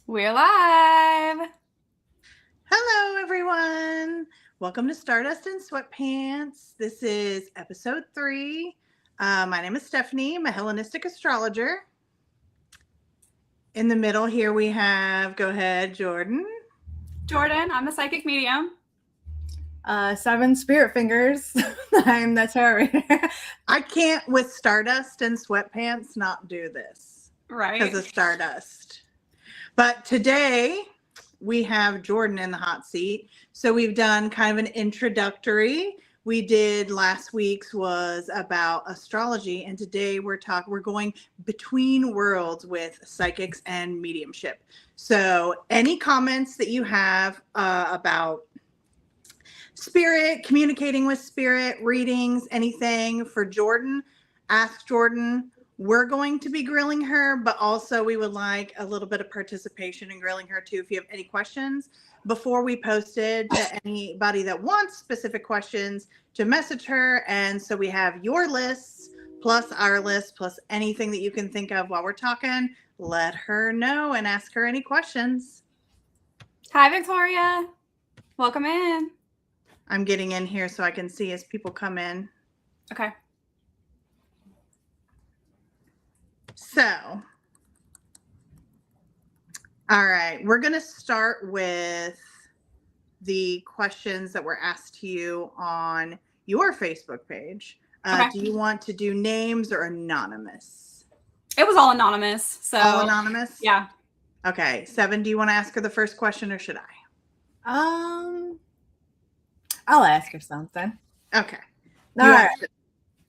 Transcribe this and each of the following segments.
We're live. Hello, everyone. Welcome to Stardust in Sweatpants. This is episode 3. My name is Stephanie. I'm a Hellenistic astrologer. In the middle here we have, go ahead, Jordan. Jordan, I'm the psychic medium. 7 spirit fingers. I'm the tarot reader. I can't, with Stardust and Sweatpants, not do this. Right. Because of Stardust. But today we have Jordan in the hot seat. So we've done kind of an introductory. We did last week's was about astrology, and today we're going between worlds with psychics and mediumship. So any comments that you have about spirit, communicating with spirit, readings, anything for Jordan, ask Jordan. We're going to be grilling her, but also we would like a little bit of participation in grilling her too. If you have any questions before we posted to anybody that wants specific questions to message her. And so we have your lists plus our list plus anything that you can think of while we're talking. Let her know and ask her any questions. Hi, Victoria. Welcome in. I'm getting in here so I can see as people come in. Okay. So, all right, we're going to start with the questions that were asked to you on your Facebook page. Okay. Do you want to do names or anonymous? It was all anonymous. So all anonymous? Yeah. Okay. 7, do you want to ask her the first question or should I'll ask her something. Okay. All right.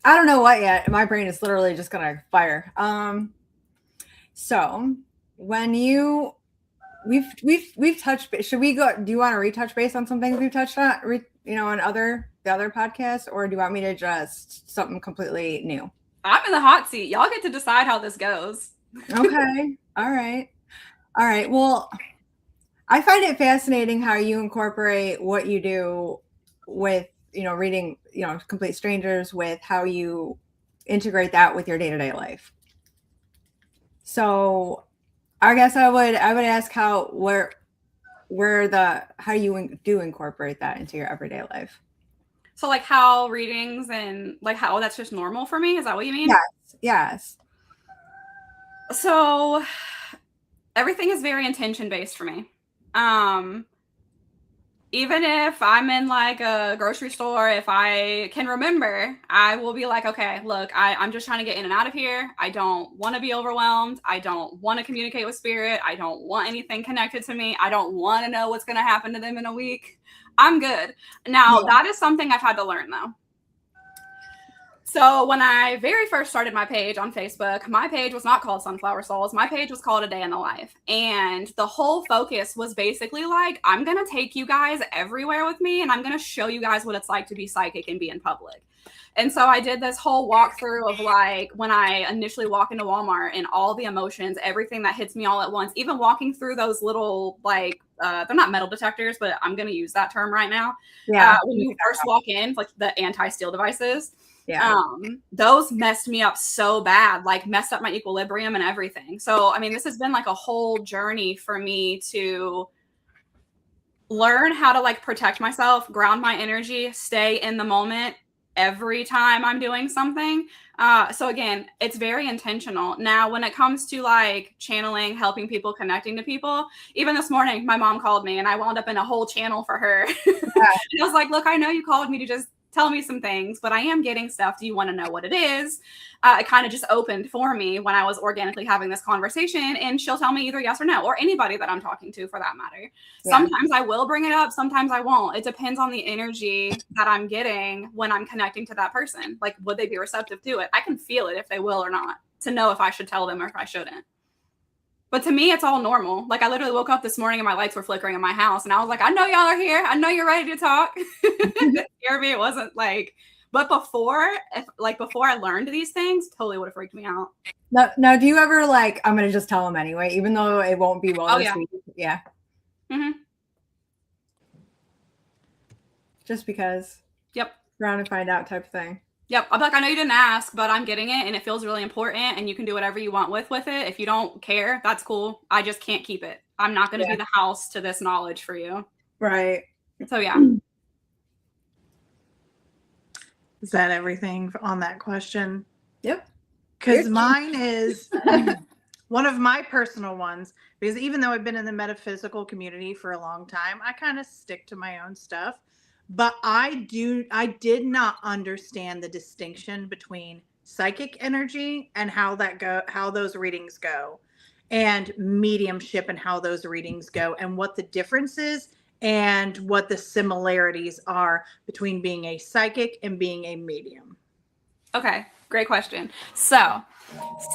I don't know what yet. My brain is literally just gonna fire. So when we've touched base, should we go? Do you want to retouch base on some things we've touched on, on the other podcasts, or do you want me to just something completely new? I'm in the hot seat. Y'all get to decide how this goes. Okay. All right. Well, I find it fascinating how you incorporate what you do with, reading, complete strangers, with how you integrate that with your day-to-day life. So I guess I would ask how you do incorporate that into your everyday life. So like how readings and like how that's just normal for me. Is that what you mean? Yes. So everything is very intention based for me. Even if I'm in like a grocery store, if I can remember, I will be like, okay, look, I'm just trying to get in and out of here. I don't want to be overwhelmed. I don't want to communicate with spirit. I don't want anything connected to me. I don't want to know what's going to happen to them in a week. I'm good. Now, that is something I've had to learn though. So when I very first started my page on Facebook, my page was not called Sunflower Souls. My page was called A Day in the Life. And the whole focus was basically like, I'm going to take you guys everywhere with me and I'm going to show you guys what it's like to be psychic and be in public. And so I did this whole walkthrough of like when I initially walk into Walmart and all the emotions, everything that hits me all at once, even walking through those little like, they're not metal detectors, but I'm going to use that term right now. Yeah. When you first walk in, like the anti-steal devices. Yeah. Those messed me up so bad, like messed up my equilibrium and everything. So, I mean, this has been like a whole journey for me to learn how to like protect myself, ground my energy, stay in the moment every time I'm doing something. So again, it's very intentional. Now, when it comes to like channeling, helping people, connecting to people, even this morning, my mom called me and I wound up in a whole channel for her. I was like, look, I know you called me to just tell me some things, but I am getting stuff. Do you want to know what it is? It kind of just opened for me when I was organically having this conversation, and she'll tell me either yes or no, or anybody that I'm talking to for that matter. Yeah. Sometimes I will bring it up. Sometimes I won't. It depends on the energy that I'm getting when I'm connecting to that person. Like, would they be receptive to it? I can feel it if they will or not to know if I should tell them or if I shouldn't. But to me, it's all normal. Like I literally woke up this morning and my lights were flickering in my house. And I was like, I know y'all are here. I know you're ready to talk. It scared me. It wasn't like, but before I learned these things, totally would have freaked me out. Now, do you ever like, I'm going to just tell them anyway, even though it won't be well received? Yeah. Mm-hmm. Just because. Yep. Round and find out type of thing. Yep. I'm like, I know you didn't ask, but I'm getting it and it feels really important and you can do whatever you want with it. If you don't care, that's cool. I just can't keep it. I'm not going to be the house to this knowledge for you. Right. So yeah. Is that everything on that question? Yep. Because mine is one of my personal ones, because even though I've been in the metaphysical community for a long time, I kind of stick to my own stuff. But I did not understand the distinction between psychic energy and how those readings go, and mediumship and how those readings go, and what the difference is and what the similarities are between being a psychic and being a medium. Okay, great question. So,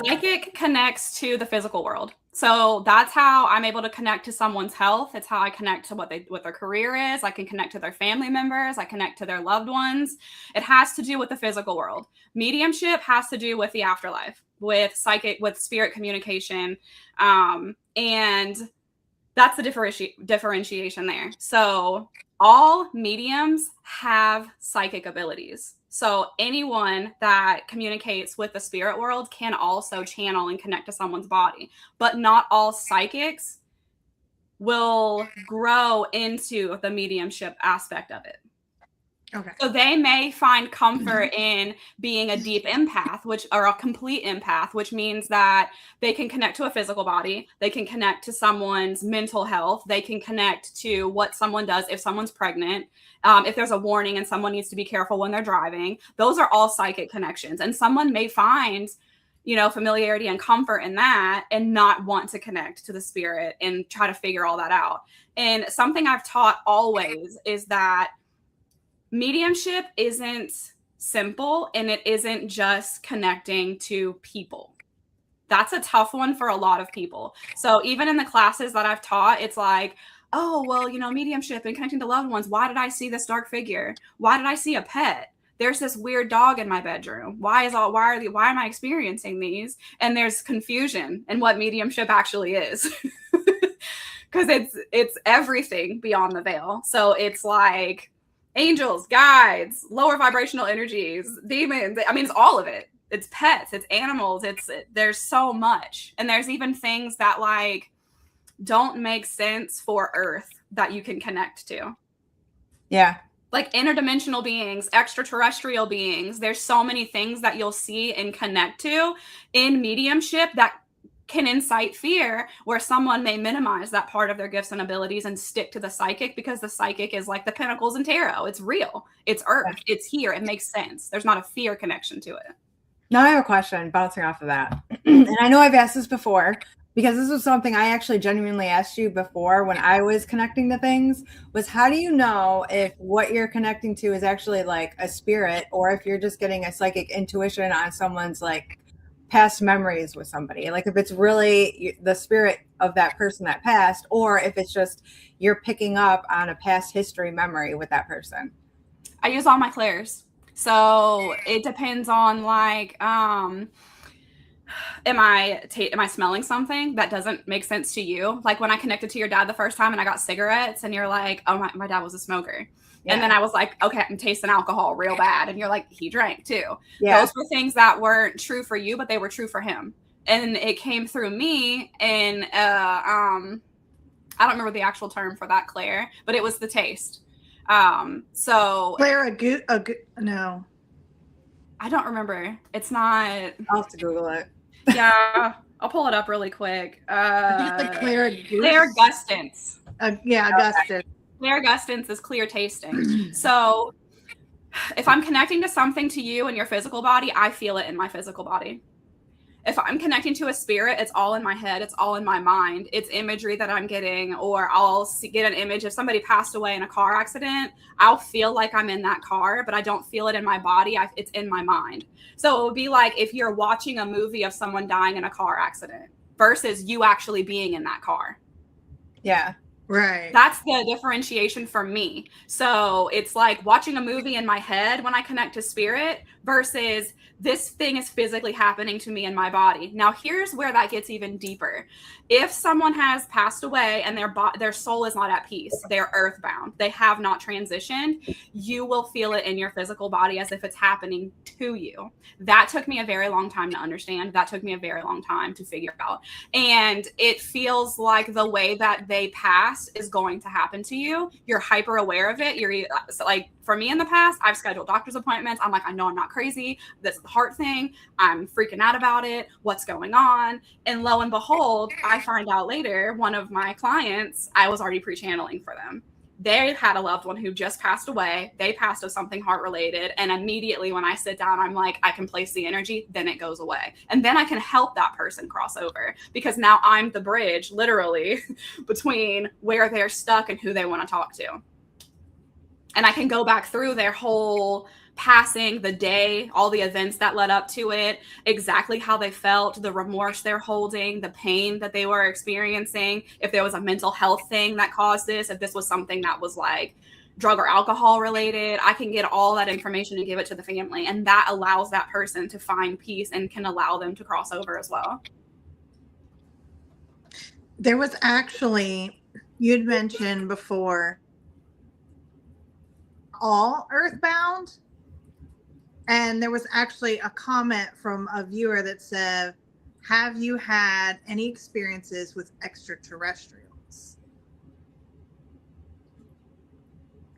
psychic connects to the physical world. So that's how I'm able to connect to someone's health. It's how I connect to what their career is. I can connect to their family members. I connect to their loved ones. It has to do with the physical world. Mediumship has to do with the afterlife, with spirit communication, and that's the differentiation there. So all mediums have psychic abilities. So anyone that communicates with the spirit world can also channel and connect to someone's body, but not all psychics will grow into the mediumship aspect of it. Okay. So they may find comfort in being a deep empath, or a complete empath, which means that they can connect to a physical body. They can connect to someone's mental health. They can connect to what someone does if someone's pregnant, if there's a warning and someone needs to be careful when they're driving. Those are all psychic connections. And someone may find, familiarity and comfort in that and not want to connect to the spirit and try to figure all that out. And something I've taught always is that mediumship isn't simple, and it isn't just connecting to people. That's a tough one for a lot of people. So even in the classes that I've taught, it's like, oh, well, mediumship and connecting to loved ones. Why did I see this dark figure? Why did I see a pet? There's this weird dog in my bedroom. Why am I experiencing these? And there's confusion in what mediumship actually is. Because it's everything beyond the veil. So it's like angels, guides, lower vibrational energies, demons. I mean, it's all of it. It's pets, it's animals, there's so much. And there's even things that like don't make sense for Earth that you can connect to. Yeah. Like interdimensional beings, extraterrestrial beings. There's so many things that you'll see and connect to in mediumship that can incite fear, where someone may minimize that part of their gifts and abilities and stick to the psychic, because the psychic is like the pinnacles in tarot. It's real. It's Earth. It's here. It makes sense. There's not a fear connection to it. Now I have a question bouncing off of that. And I know I've asked this before, because this was something I actually genuinely asked you before when I was connecting to things, was how do you know if what you're connecting to is actually like a spirit, or if you're just getting a psychic intuition on someone's like past memories with somebody, like if it's really the spirit of that person that passed, or if it's just you're picking up on a past history memory with that person? I use all my clairs. So it depends on like, am I smelling something that doesn't make sense to you? Like when I connected to your dad the first time and I got cigarettes and you're like, oh, my dad was a smoker. Yeah. And then I was like, okay, I'm tasting alcohol real bad. And you're like, he drank too. Yeah. Those were things that weren't true for you, but they were true for him. And it came through me. And I don't remember the actual term for that, Claire, but it was the taste. So Claire, no. I don't remember. It's not. I'll have to Google it. Yeah, I'll pull it up really quick. Claire Gustance. Yeah, Augustus. Claire Gustance is clear tasting. So if I'm connecting to something to you in your physical body, I feel it in my physical body. If I'm connecting to a spirit, it's all in my head. It's all in my mind. It's imagery that I'm getting, or I'll get an image. If somebody passed away in a car accident, I'll feel like I'm in that car, but I don't feel it in my body. It's in my mind. So it would be like if you're watching a movie of someone dying in a car accident versus you actually being in that car. Yeah. Right. That's the differentiation for me. So it's like watching a movie in my head when I connect to spirit versus this thing is physically happening to me in my body. Now, here's where that gets even deeper. If someone has passed away and their soul is not at peace, they're earthbound, they have not transitioned, you will feel it in your physical body as if it's happening to you. That took me a very long time to understand. That took me a very long time to figure out. And it feels like the way that they pass is going to happen to you. You're hyper aware of it. You're so like, for me in the past, I've scheduled doctor's appointments. I'm like, I know I'm not crazy. This is the heart thing. I'm freaking out about it. What's going on? And lo and behold, I find out later, one of my clients, I was already pre-channeling for them. They had a loved one who just passed away. They passed of something heart related. And immediately when I sit down, I'm like, I can place the energy, then it goes away. And then I can help that person cross over because now I'm the bridge, literally, between where they're stuck and who they want to talk to. And I can go back through their whole passing, the day, all the events that led up to it, exactly how they felt, the remorse they're holding, the pain that they were experiencing, if there was a mental health thing that caused this, if this was something that was like drug or alcohol related, I can get all that information and give it to the family. And that allows that person to find peace and can allow them to cross over as well. There was actually, you'd mentioned before, all earthbound. And there was actually a comment from a viewer that said, have you had any experiences with extraterrestrials?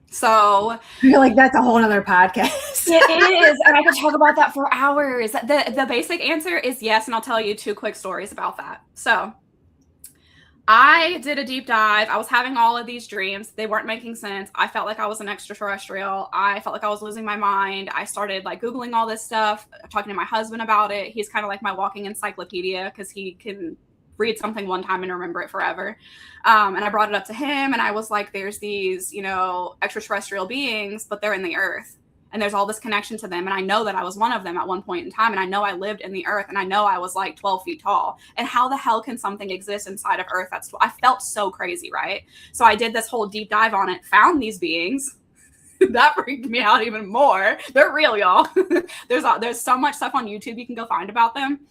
So I feel like that's a whole other podcast. it is, and I could talk about that for hours. The basic answer is yes, and I'll tell you 2 quick stories about that. So I did a deep dive. I was having all of these dreams. They weren't making sense. I felt like I was an extraterrestrial. I felt like I was losing my mind. I started like Googling all this stuff, talking to my husband about it. He's kind of like my walking encyclopedia because he can read something one time and remember it forever. And I brought it up to him and I was like, there's these, extraterrestrial beings, but they're in the earth. And there's all this connection to them. And I know that I was one of them at one point in time. And I know I lived in the earth. And I know I was like 12 feet tall. And how the hell can something exist inside of earth? I felt so crazy, right? So I did this whole deep dive on it, found these beings. That freaked me out even more. They're real, y'all. There's so much stuff on YouTube you can go find about them.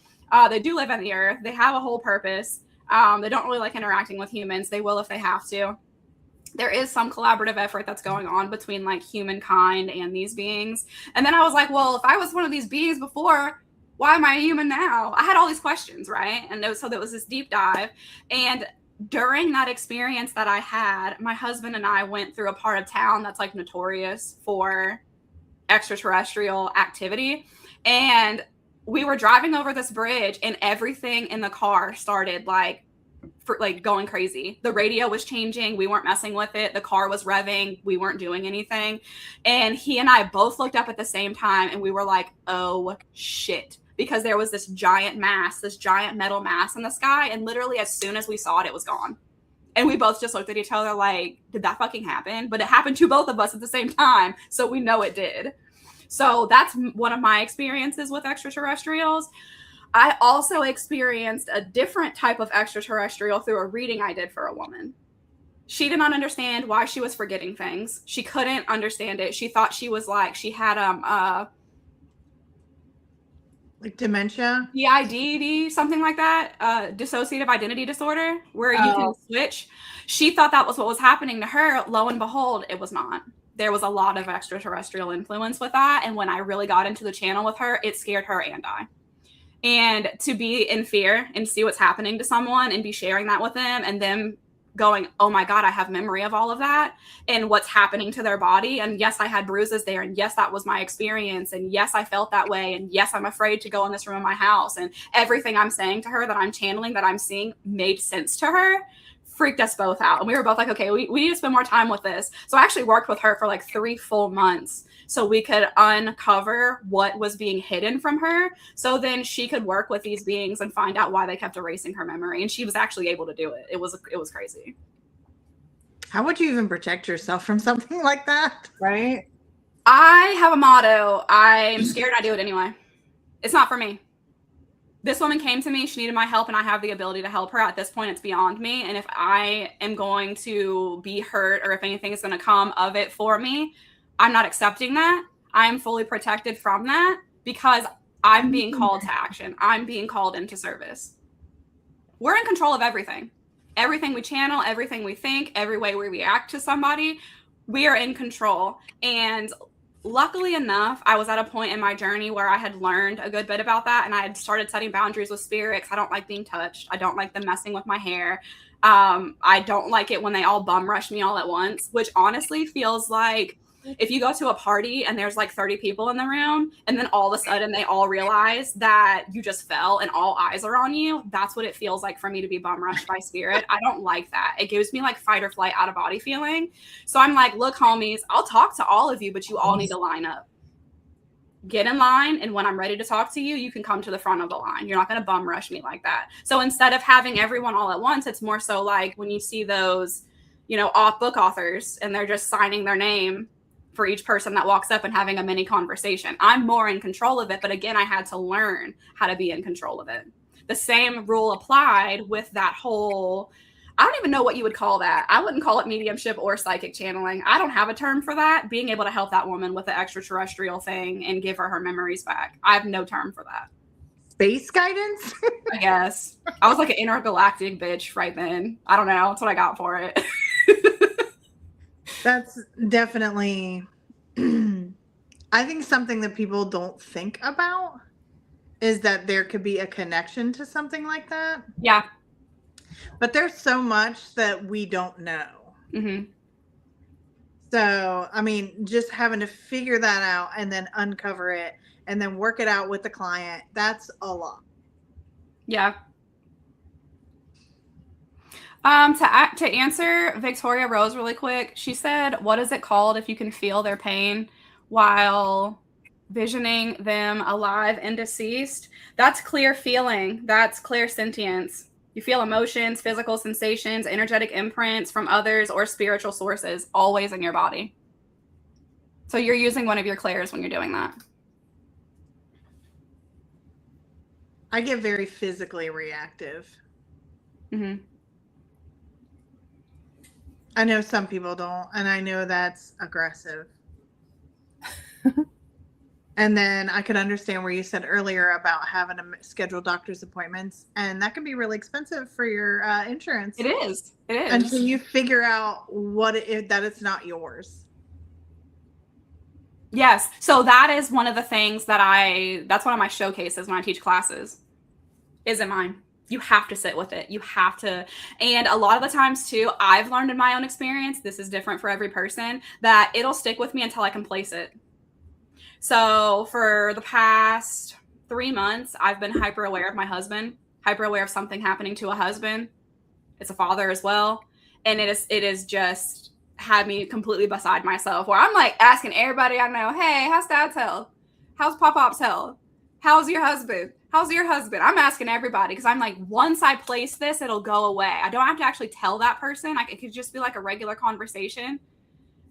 They do live in the earth. They have a whole purpose. They don't really like interacting with humans. They will if they have to. There is some collaborative effort that's going on between like humankind and these beings. And then I was like, well, if I was one of these beings before, why am I a human now? I had all these questions, right? And so there was this deep dive. And during that experience that I had, my husband and I went through a part of town that's like notorious for extraterrestrial activity. And we were driving over this bridge and everything in the car started going crazy. The radio was changing. We weren't messing with it. The car was revving. We weren't doing anything. And he and I both looked up at the same time and we were like, oh shit. Because there was this giant metal mass in the sky. And literally as soon as we saw it, it was gone. And we both just looked at each other like, did that fucking happen? But it happened to both of us at the same time. So we know it did. So that's one of my experiences with extraterrestrials. I also experienced a different type of extraterrestrial through a reading I did for a woman. She did not understand why she was forgetting things. She couldn't understand it. She thought she was like, she had like dementia? DID, something like that, dissociative identity disorder, where you can switch. She thought that was what was happening to her. Lo and behold, it was not. There was a lot of extraterrestrial influence with that. And when I really got into the channel with her, it scared her and I. And to be in fear and see what's happening to someone and be sharing that with them and them going, oh my God, I have memory of all of that and what's happening to their body. And yes, I had bruises there. And yes, that was my experience. And yes, I felt that way. And yes, I'm afraid to go in this room in my house. And everything I'm saying to her that I'm channeling, that I'm seeing made sense to her, freaked us both out. And we were both like, okay, we need to spend more time with this. So I actually worked with her for like 3 full months so we could uncover what was being hidden from her. So then she could work with these beings and find out why they kept erasing her memory. And she was actually able to do it. It was crazy. How would you even protect yourself from something like that? Right? I have a motto. I'm scared. I do it anyway. It's not for me. this woman came to me, she needed my help, and I have the ability to help her. At this point, it's beyond me. And if I am going to be hurt, or if anything is going to come of it for me, I'm not accepting that. I am fully protected from that because I'm being called to action. I'm being called into service. We're in control of everything. Everything we channel, everything we think, every way we react to somebody, we are in control. And luckily enough, I was at a point in my journey where I had learned a good bit about that, and I had started setting boundaries with spirits. I don't like being touched. I don't like them messing with my hair. I don't like it when they all bum rush me all at once, which honestly feels like if you go to a party and there's like 30 people in the room, and then all of a sudden they all realize that you just fell and all eyes are on you. That's what it feels like for me to be bum rushed by spirit. I don't like that. It gives me like fight or flight, out of body feeling. So I'm like, look, homies, I'll talk to all of you, but you all need to line up. Get in line, and when I'm ready to talk to you, you can come to the front of the line. You're not going to bum rush me like that. So instead of having everyone all at once, it's more so like when you see those, book authors, and they're just signing their name for each person that walks up and having a mini conversation. I'm more in control of it, but again, I had to learn how to be in control of it. The same rule applied with that whole, I don't even know what you would call that. I wouldn't call it mediumship or psychic channeling. I don't have a term for that. Being able to help that woman with the extraterrestrial thing and give her memories back. I have no term for that. Space guidance? I guess. I was like an intergalactic bitch right then. I don't know. That's what I got for it. That's definitely, I think something that people don't think about is that there could be a connection to something like that. Yeah. But there's so much that we don't know. Mm-hmm. So, I mean, just having to figure that out and then uncover it and then work it out with the client, that's a lot. Yeah. To answer Victoria Rose really quick, she said, what is it called if you can feel their pain while visioning them alive and deceased? That's clear feeling. That's clear sentience. You feel emotions, physical sensations, energetic imprints from others or spiritual sources always in your body. So you're using one of your clairs when you're doing that. I get very physically reactive. Mm-hmm. I know some people don't, and I know that's aggressive. And then I could understand where you said earlier about having to schedule doctor's appointments, and that can be really expensive for your insurance. It is. It is. Until you figure out that it's not yours. Yes. So that is one of the things that's one of my showcases when I teach classes. Isn't mine. You have to sit with it. You have to. And a lot of the times too, I've learned in my own experience, this is different for every person, that it'll stick with me until I can place it. So for the past 3 months, I've been hyper aware of my husband, hyper aware of something happening to a husband. It's a father as well. And it is just had me completely beside myself, where I'm like asking everybody I know, hey, how's Dad's health? How's Pop-Pop's health? How's your husband? How's your husband? I'm asking everybody because I'm like, once I place this, it'll go away. I don't have to actually tell that person. It could just be like a regular conversation.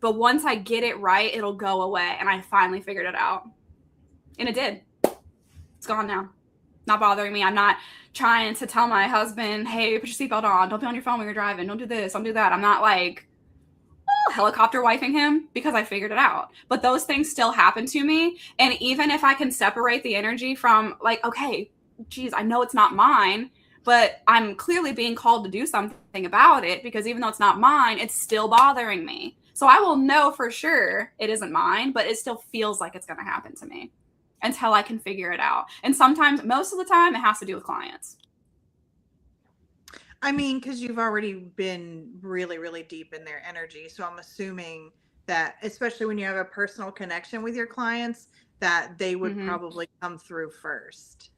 But once I get it right, it'll go away. And I finally figured it out. And it did. It's gone now. Not bothering me. I'm not trying to tell my husband, hey, put your seatbelt on. Don't be on your phone when you're driving. Don't do this. Don't do that. I'm not like helicopter wifing him because I figured it out. But those things still happen to me. And even if I can separate the energy from like, okay, geez, I know it's not mine, but I'm clearly being called to do something about it, because even though it's not mine, it's still bothering me. So I will know for sure it isn't mine, but it still feels like it's going to happen to me until I can figure it out. And sometimes, most of the time, it has to do with clients. I mean, because you've already been really, really deep in their energy. So I'm assuming that, especially when you have a personal connection with your clients, that they would probably come through first.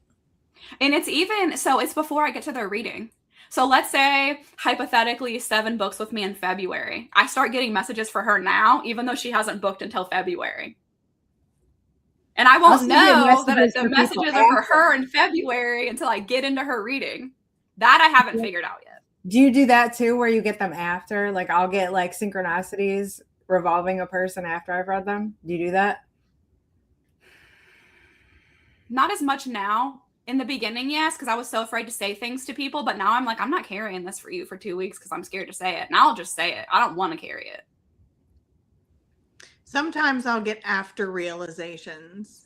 And it's before I get to their reading. So let's say, hypothetically, 7 books with me in February. I start getting messages for her now, even though she hasn't booked until February. And I won't know that the messages are for her in February until I get into her reading. That I haven't figured out yet. Do you do that too, where you get them after? Like, I'll get like synchronicities revolving a person after I've read them. Do you do that? Not as much now. In the beginning, yes, because I was so afraid to say things to people. But now I'm like, I'm not carrying this for you for 2 weeks because I'm scared to say it. And I'll just say it. I don't want to carry it. Sometimes I'll get after realizations.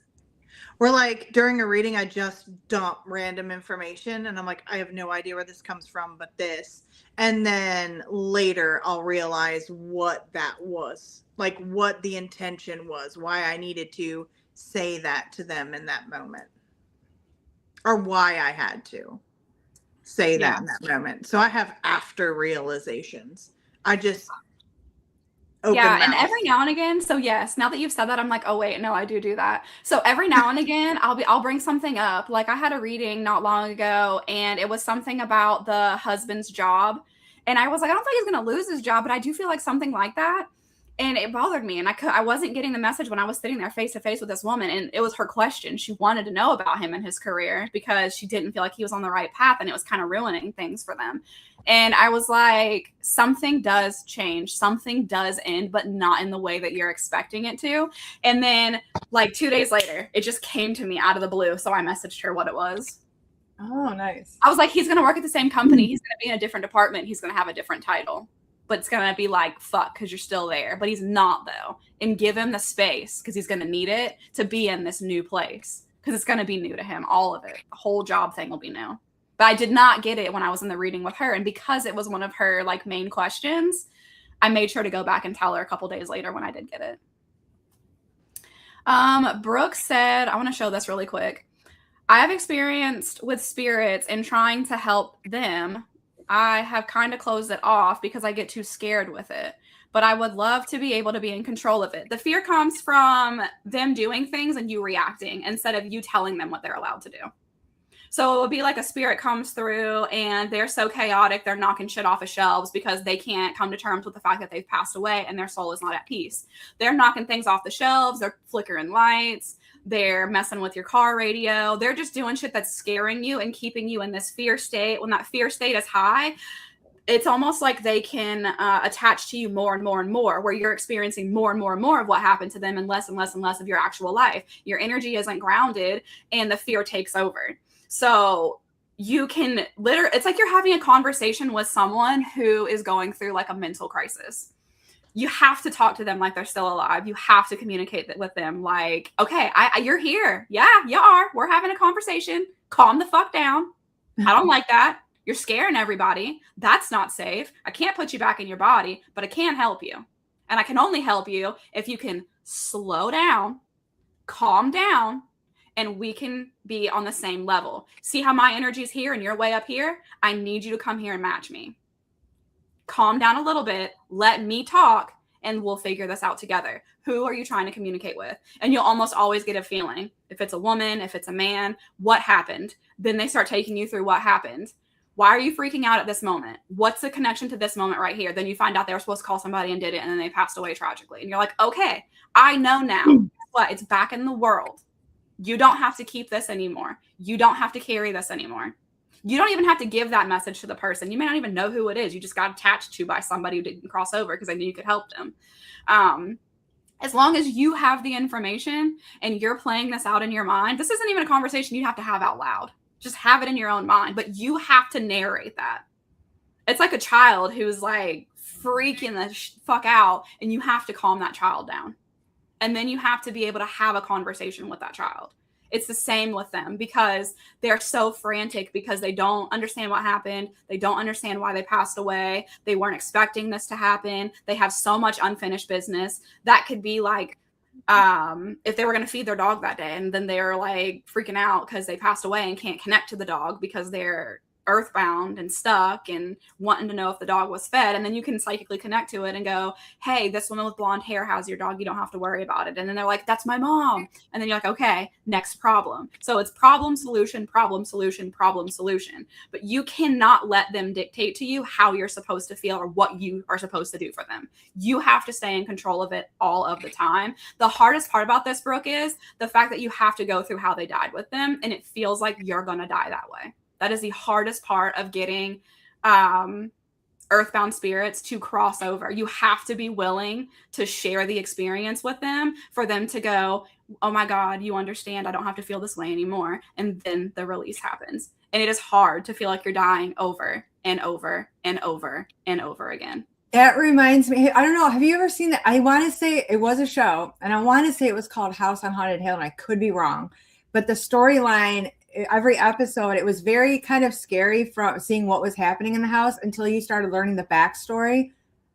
Or like during a reading, I just dump random information and I'm like, I have no idea where this comes from, but this. And then later I'll realize what that was, like what the intention was, why I needed to say that to them in that moment, or why I had to say that in that moment. So I have after realizations. I just open Yeah, mouth. and every now and again, so yes, now that you've said that, I'm like, oh wait, no, I do that. So every now and again, I'll bring something up. Like I had a reading not long ago, and it was something about the husband's job, and I was like, I don't think he's gonna lose his job, but I do feel like something like that, and it bothered me, and I wasn't getting the message when I was sitting there face to face with this woman, and it was her question. She wanted to know about him and his career because she didn't feel like he was on the right path, and it was kind of ruining things for them. And I was like, something does change, something does end, but not in the way that you're expecting it to. And then, like 2 days later, it just came to me out of the blue. So I messaged her what it was. Oh, nice. I was like, he's going to work at the same company. He's going to be in a different department. He's going to have a different title. But it's going to be like, fuck, because you're still there. But he's not, though. And give him the space, because he's going to need it to be in this new place. Because it's going to be new to him. All of it. The whole job thing will be new. But I did not get it when I was in the reading with her. And because it was one of her like main questions, I made sure to go back and tell her a couple days later when I did get it. Brooke said, I want to show this really quick. I have experienced with spirits and trying to help them. I have kind of closed it off because I get too scared with it. But I would love to be able to be in control of it. The fear comes from them doing things and you reacting instead of you telling them what they're allowed to do. So it would be like a spirit comes through and they're so chaotic, they're knocking shit off of shelves because they can't come to terms with the fact that they've passed away and their soul is not at peace. They're knocking things off the shelves, they're flickering lights, they're messing with your car radio. They're just doing shit that's scaring you and keeping you in this fear state. When that fear state is high, it's almost like they can attach to you more and more and more, where you're experiencing more and more and more of what happened to them and less and less of your actual life. Your energy isn't grounded and the fear takes over. So you can literally, it's like you're having a conversation with someone who is going through like a mental crisis. You have to talk to them like they're still alive. You have to communicate with them like, okay, you're here. Yeah, you are. We're having a conversation. Calm the fuck down. I don't like that. You're scaring everybody. That's not safe. I can't put you back in your body, but I can help you. And I can only help you if you can slow down, calm down, and we can be on the same level. See how my energy is here and you're way up here? I need you to come here and match me. Calm down a little bit. Let me talk and we'll figure this out together. Who are you trying to communicate with? And you'll almost always get a feeling. If it's a woman, if it's a man, what happened? Then they start taking you through what happened. Why are you freaking out at this moment? What's the connection to this moment right here? Then you find out they were supposed to call somebody and did it and then they passed away tragically. And you're like, okay, I know now. What? It's back in the world. You don't have to keep this anymore. You don't have to carry this anymore. You don't even have to give that message to the person. You may not even know who it is. You just got attached to by somebody who didn't cross over because they knew you could help them. As long as you have the information and you're playing this out in your mind, this isn't even a conversation you have to have out loud. Just have it in your own mind, but you have to narrate that. It's like a child who's like freaking the fuck out and you have to calm that child down. And then you have to be able to have a conversation with that child. It's the same with them because they're so frantic because they don't understand what happened. They don't understand why they passed away. They weren't expecting this to happen. They have so much unfinished business. That could be like if they were going to feed their dog that day and then they're like freaking out because they passed away and can't connect to the dog because they're earthbound and stuck and wanting to know if the dog was fed. And then you can psychically connect to it and go, hey, this woman with blonde hair has your dog. You don't have to worry about it. And then they're like, that's my mom. And then you're like, okay, next problem. So it's problem, solution, problem, solution, problem, solution. But you cannot let them dictate to you how you're supposed to feel or what you are supposed to do for them. You have to stay in control of it all of the time. The hardest part about this, Brooke, is the fact that you have to go through how they died with them. And it feels like you're going to die that way. That is the hardest part of getting earthbound spirits to cross over. You have to be willing to share the experience with them for them to go, oh my God, you understand. I don't have to feel this way anymore. And then the release happens. And it is hard to feel like you're dying over and over and over and over again. That reminds me, I don't know, have you ever seen that? I want to say it was a show, and I want to say it was called House on Haunted Hill, and I could be wrong. But the storyline, every episode, it was very kind of scary from seeing what was happening in the house until you started learning the backstory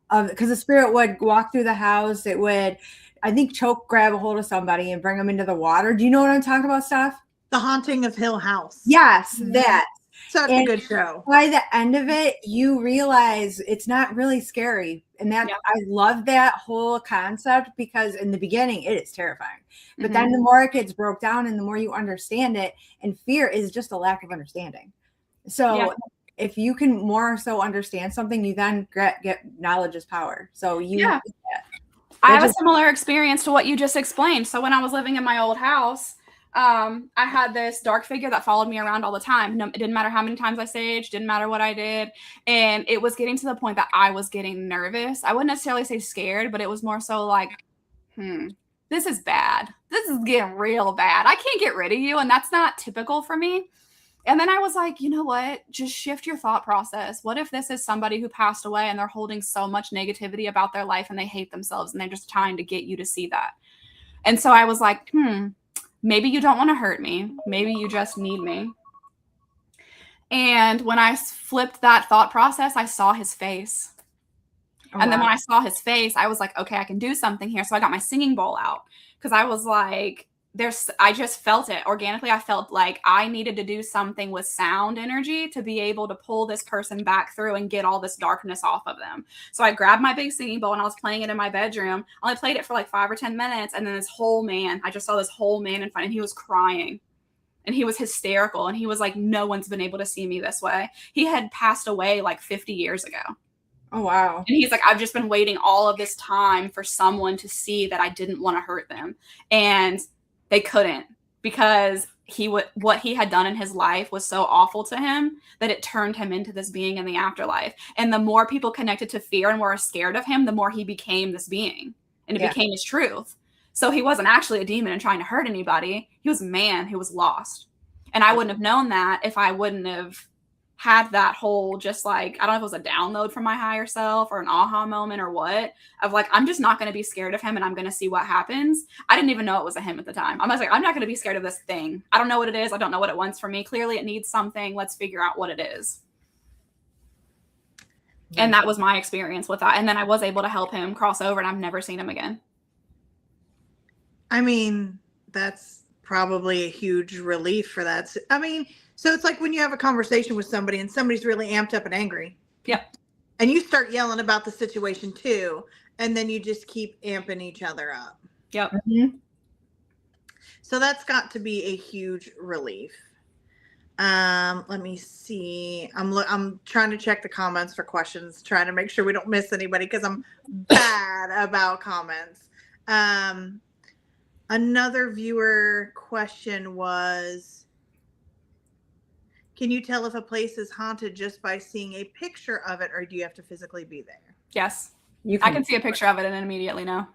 of, because the spirit would walk through the house. It would, I think, grab a hold of somebody and bring them into the water. Do you know what I'm talking about, Steph? The Haunting of Hill House. Yes, that. Such a good show. By the end of it, you realize it's not really scary. And that I love that whole concept, because in the beginning it is terrifying. But then the more it gets broke down and the more you understand it, and fear is just a lack of understanding. So if you can more so understand something, you then get knowledge is power. So I have a similar experience to what you just explained. So when I was living in my old house, I had this dark figure that followed me around all the time. No, it didn't matter how many times I saged, didn't matter what I did. And it was getting to the point that I was getting nervous. I wouldn't necessarily say scared, but it was more so like, this is bad. This is getting real bad. I can't get rid of you. And that's not typical for me. And then I was like, you know what? Just shift your thought process. What if this is somebody who passed away and they're holding so much negativity about their life and they hate themselves and they're just trying to get you to see that? And so I was like, maybe you don't want to hurt me. Maybe you just need me. And when I flipped that thought process, I saw his face. And then when I saw his face, I was like, okay, I can do something here. So I got my singing bowl out, because I was like, I just felt it organically. I felt like I needed to do something with sound energy to be able to pull this person back through and get all this darkness off of them. So I grabbed my big singing bowl and I was playing it in my bedroom. I only played it for like 5 or 10 minutes. And then I just saw this whole man in front, and he was crying and he was hysterical. And he was like, no one's been able to see me this way. He had passed away like 50 years ago. Oh, wow. And he's like, I've just been waiting all of this time for someone to see that I didn't want to hurt them. And they couldn't, because what he had done in his life was so awful to him that it turned him into this being in the afterlife. And the more people connected to fear and were scared of him, the more he became this being, and it became his truth. So he wasn't actually a demon and trying to hurt anybody. He was a man who was lost. And I wouldn't have known that if I wouldn't have had that whole, just like, I don't know if it was a download from my higher self or an aha moment or what, of like, I'm just not going to be scared of him and I'm going to see what happens. I didn't even know it was a him at the time. I was like, I'm not going to be scared of this thing. I don't know what it is. I don't know what it wants from me. Clearly it needs something. Let's figure out what it is. And that was my experience with that. And then I was able to help him cross over, and I've never seen him again. I mean, that's probably a huge relief for that. I mean, so it's like when you have a conversation with somebody and somebody's really amped up and angry. Yep. And you start yelling about the situation too. And then you just keep amping each other up. Yep. So that's got to be a huge relief. Let me see. I'm trying to check the comments for questions, trying to make sure we don't miss anybody, because I'm bad about comments. Another viewer question was, can you tell if a place is haunted just by seeing a picture of it, or do you have to physically be there? Yes. I can see a picture of it and immediately know.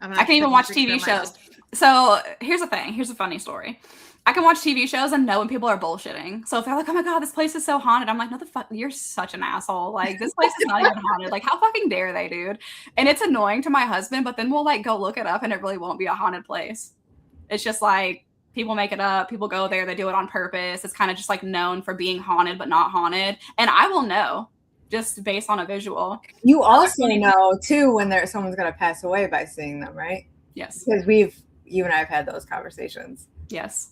I can even watch TV shows. So here's the thing. Here's a funny story. I can watch TV shows and know when people are bullshitting. So if they're like, oh my God, this place is so haunted, I'm like, no, the fuck, you're such an asshole. Like, this place is not even haunted. Like, how fucking dare they, dude? And it's annoying to my husband, but then we'll like go look it up and it really won't be a haunted place. It's just like, people make it up. People go there. They do it on purpose. It's kind of just like known for being haunted, but not haunted. And I will know just based on a visual. You also know too when someone's going to pass away by seeing them, right? Yes. Because you and I have had those conversations. Yes.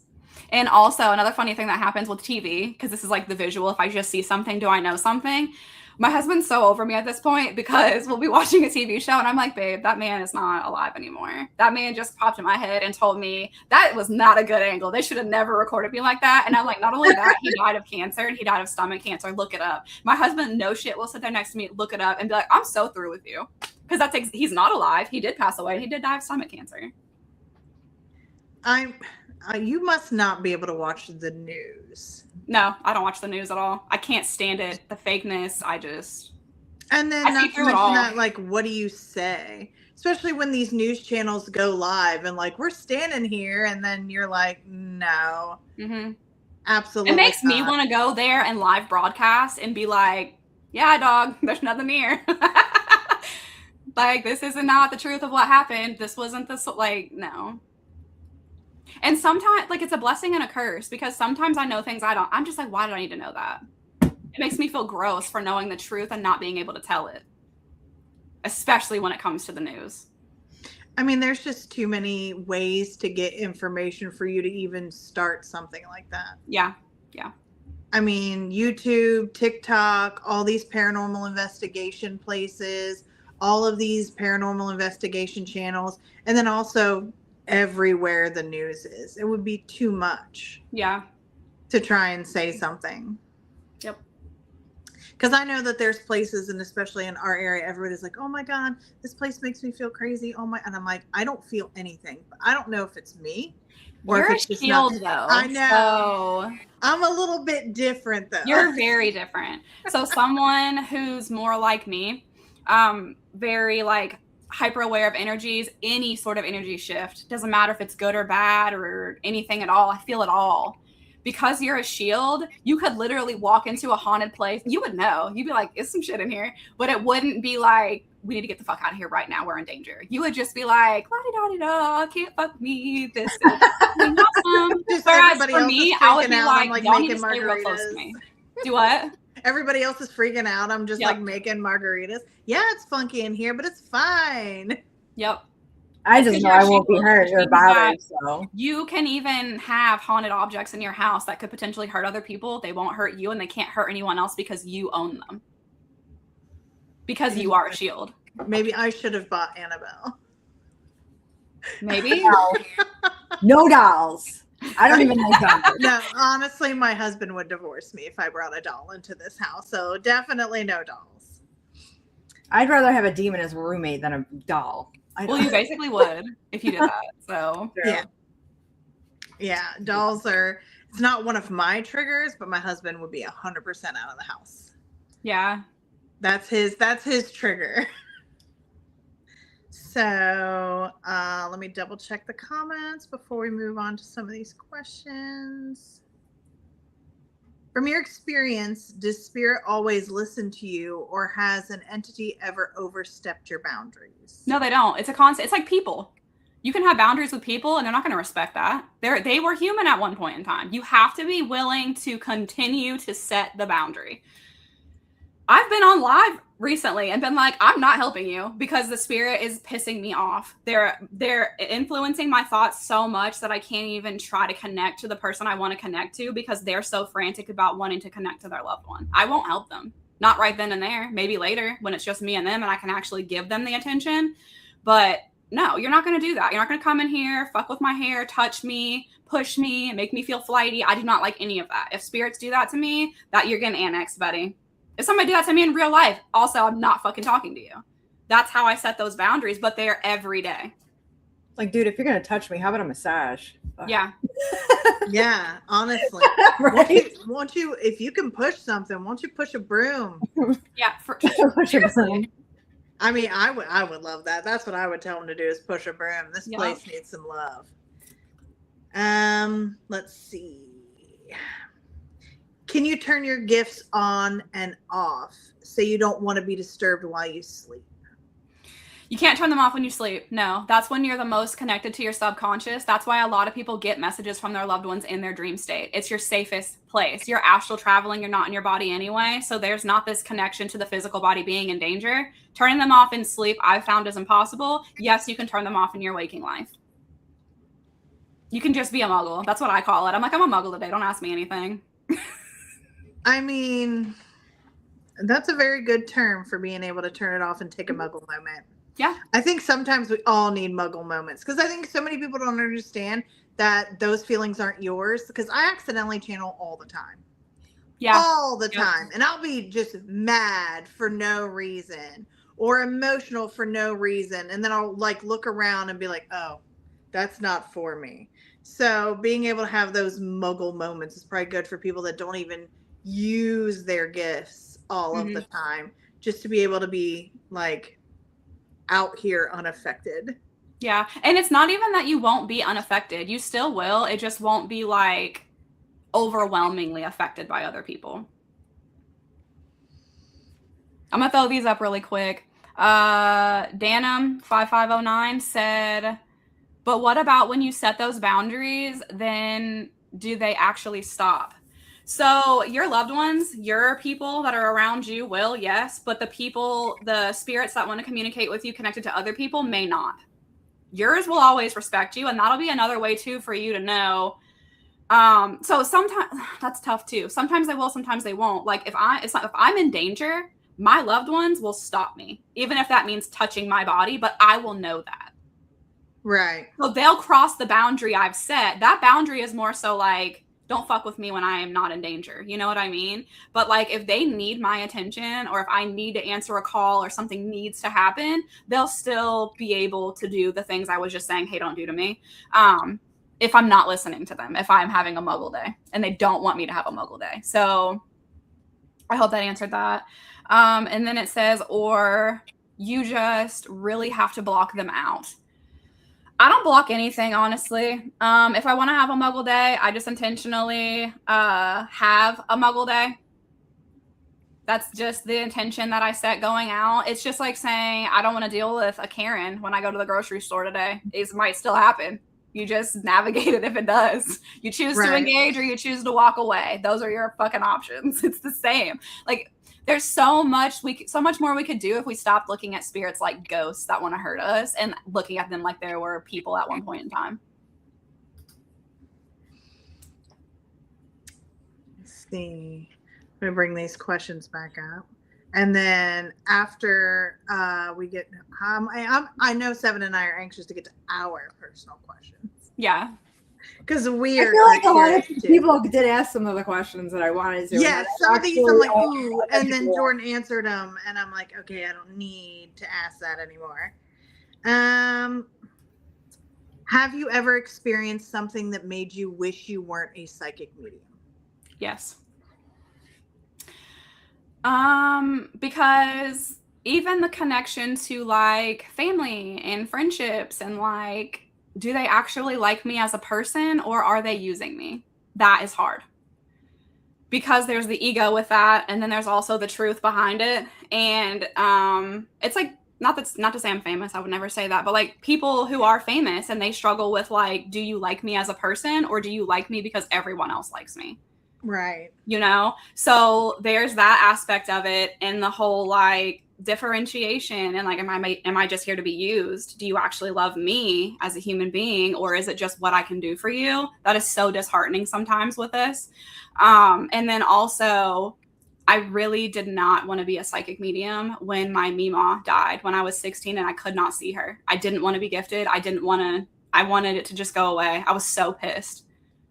And also another funny thing that happens with TV, because this is like the visual. If I just see something, do I know something? My husband's so over me at this point, because we'll be watching a TV show and I'm like, babe, that man is not alive anymore. That man just popped in my head and told me that was not a good angle. They should have never recorded me like that. And I'm like, not only that, he died of cancer and he died of stomach cancer. Look it up. My husband, no shit, will sit there next to me, look it up and be like, I'm so through with you. Because he's not alive. He did pass away. He did die of stomach cancer. You must not be able to watch the news. No, I don't watch the news at all. I can't stand it. The fakeness, And then I see not to through it mention all. that, like, what do you say? Especially when these news channels go live and like, we're standing here, and then you're like, no, Mm-hmm. absolutely It makes me not. want to go there and live broadcast and be like, yeah, dog, there's nothing here. Like, this is not the truth of what happened. This wasn't the, like, no. And sometimes, like, it's a blessing and a curse because sometimes I know things I'm just like, why did I need to know that? It makes me feel gross for knowing the truth and not being able to tell it, especially when it comes to the news. I mean, there's just too many ways to get information for you to even start something like that. Yeah. I mean, YouTube, TikTok, all these paranormal investigation places, all of these paranormal investigation channels, and then also everywhere the news is. It would be too much. Yeah. To try and say something. Yep. Because I know that there's places, and especially in our area, everybody's like, oh my God, this place makes me feel crazy. Oh my, and I'm like, I don't feel anything. But I don't know if it's me. Or You're if it's a just shield, not. though. I know. So I'm a little bit different, though. you're very different. So someone who's more like me, very like hyper aware of energies, any sort of energy shift, doesn't matter if it's good or bad or anything at all. I feel it all. Because you're a shield, you could literally walk into a haunted place. You would know. You'd be like, "Is some shit in here?" But it wouldn't be like, "We need to get the fuck out of here right now. We're in danger." You would just be like, "La di da di da, can't fuck me. This is awesome." Just Whereas everybody for else me, is I would freaking be out. like, I'm like "Y'all need making to stay real close to margaritas. me." Do what? Everybody else is freaking out. I'm just Yep. like making margaritas. Yeah, it's funky in here, but it's fine. Yep. I just know I won't be hurt or bothered. So You can even have haunted objects in your house that could potentially hurt other people. They won't hurt you, and they can't hurt anyone else because you own them. Because you are a shield. Maybe I should have bought Annabelle. Maybe. no dolls. I don't even like dolls. No, honestly, my husband would divorce me if I brought a doll into this house. So definitely no dolls. I'd rather have a demon as a roommate than a doll. Well, you basically would if you did that. So yeah, dolls are. It's not one of my triggers, but my husband would be 100% out of the house. yeah, That's his trigger. So let me double check the comments before we move on to some of these questions. From your experience, does spirit always listen to you, or has an entity ever overstepped your boundaries? no, they don't. It's a constant. It's like people. You can have boundaries with people, and they're not going to respect that. They were human at one point in time. You have to be willing to continue to set the boundary. I've been on live recently and been like, I'm not helping you because the spirit is pissing me off. They're influencing my thoughts so much that I can't even try to connect to the person I want to connect to because they're so frantic about wanting to connect to their loved one. I won't help them. Not right then and there. Maybe later when it's just me and them and I can actually give them the attention. But no, you're not going to do that. You're not going to come in here, fuck with my hair, touch me, push me, make me feel flighty. I do not like any of that. If spirits do that to me, that you're getting annexed, buddy. If somebody do that to me in real life, also, I'm not fucking talking to you. That's how I set those boundaries, but they're every day. Like, dude, if you're going to touch me, how about a massage? Yeah. Yeah, honestly. Right? Won't you, if you can push something, won't you push a broom? Yeah. Push your broom. I mean, I would love that. That's what I would tell them to do is push a broom. This place needs some love. Let's see. Can you turn your gifts on and off so you don't want to be disturbed while you sleep? You can't turn them off when you sleep. No, that's when you're the most connected to your subconscious. That's why a lot of people get messages from their loved ones in their dream state. It's your safest place. You're astral traveling. You're not in your body anyway. So there's not this connection to the physical body being in danger. Turning them off in sleep, I've found is impossible. Yes, you can turn them off in your waking life. You can just be a muggle. That's what I call it. I'm like, I'm a muggle today. Don't ask me anything. I mean, that's a very good term for being able to turn it off and take a muggle moment. Yeah. I think sometimes we all need muggle moments because I think so many people don't understand that those feelings aren't yours because I accidentally channel all the time. Yeah. All the time. And I'll be just mad for no reason or emotional for no reason. And then I'll like look around and be like, oh, that's not for me. So being able to have those muggle moments is probably good for people that don't even use their gifts all of the time just to be able to be like out here unaffected. Yeah. And it's not even that you won't be unaffected. You still will. It just won't be like overwhelmingly affected by other people. I'm going to throw these up really quick. Danum5509 said, but what about when you set those boundaries, then do they actually stop? So your loved ones, your people that are around you will, yes, but the spirits that want to communicate with you connected to other people may not. Yours will always respect you, and that'll be another way too for you to know. So sometimes that's tough too. Sometimes they will, sometimes they won't. Like if I'm in danger, my loved ones will stop me, even if that means touching my body, but I will know that. Right. So they'll cross the boundary I've set. That boundary is more so like, don't fuck with me when I am not in danger. You know what I mean? But like if they need my attention, or if I need to answer a call, or something needs to happen, they'll still be able to do the things I was just saying, hey, don't do to me. If I'm not listening to them, if I'm having a muggle day and they don't want me to have a muggle day. So I hope that answered that. And then it says, or you just really have to block them out. I don't block anything, honestly. If I want to have a muggle day, I just intentionally have a muggle day. That's just the intention that I set going out. It's just like saying, I don't want to deal with a Karen when I go to the grocery store today. It might still happen. You just navigate it if it does. You choose to engage or you choose to walk away. Those are your fucking options. It's the same. Like, there's so much more we could do if we stopped looking at spirits like ghosts that want to hurt us and looking at them like there were people at one point in time. Let's see. I'm going to bring these questions back up. And then after we get, I know Seven and I are anxious to get to our personal questions. Yeah. Because we I are. feel like a lot of people did ask some of the questions that I wanted to. Yes, some of these I'm like, ooh. And then Jordan answered them. And I'm like, okay, I don't need to ask that anymore. Have you ever experienced something that made you wish you weren't a psychic medium? Yes. Because even the connection to like family and friendships and like, do they actually like me as a person or are they using me? That is hard. Because there's the ego with that, and then there's also the truth behind it. And it's like, not to say I'm famous, I would never say that, but like people who are famous and they struggle with like, do you like me as a person or do you like me because everyone else likes me? Right. You know? So there's that aspect of it, and the whole like differentiation and like, am I just here to be used? Do you actually love me as a human being, or is it just what I can do for you? That is so disheartening sometimes with this. And then also, I really did not want to be a psychic medium when my Mima died when I was 16 and I could not see her. I didn't want to be gifted. I wanted it to just go away. I was so pissed.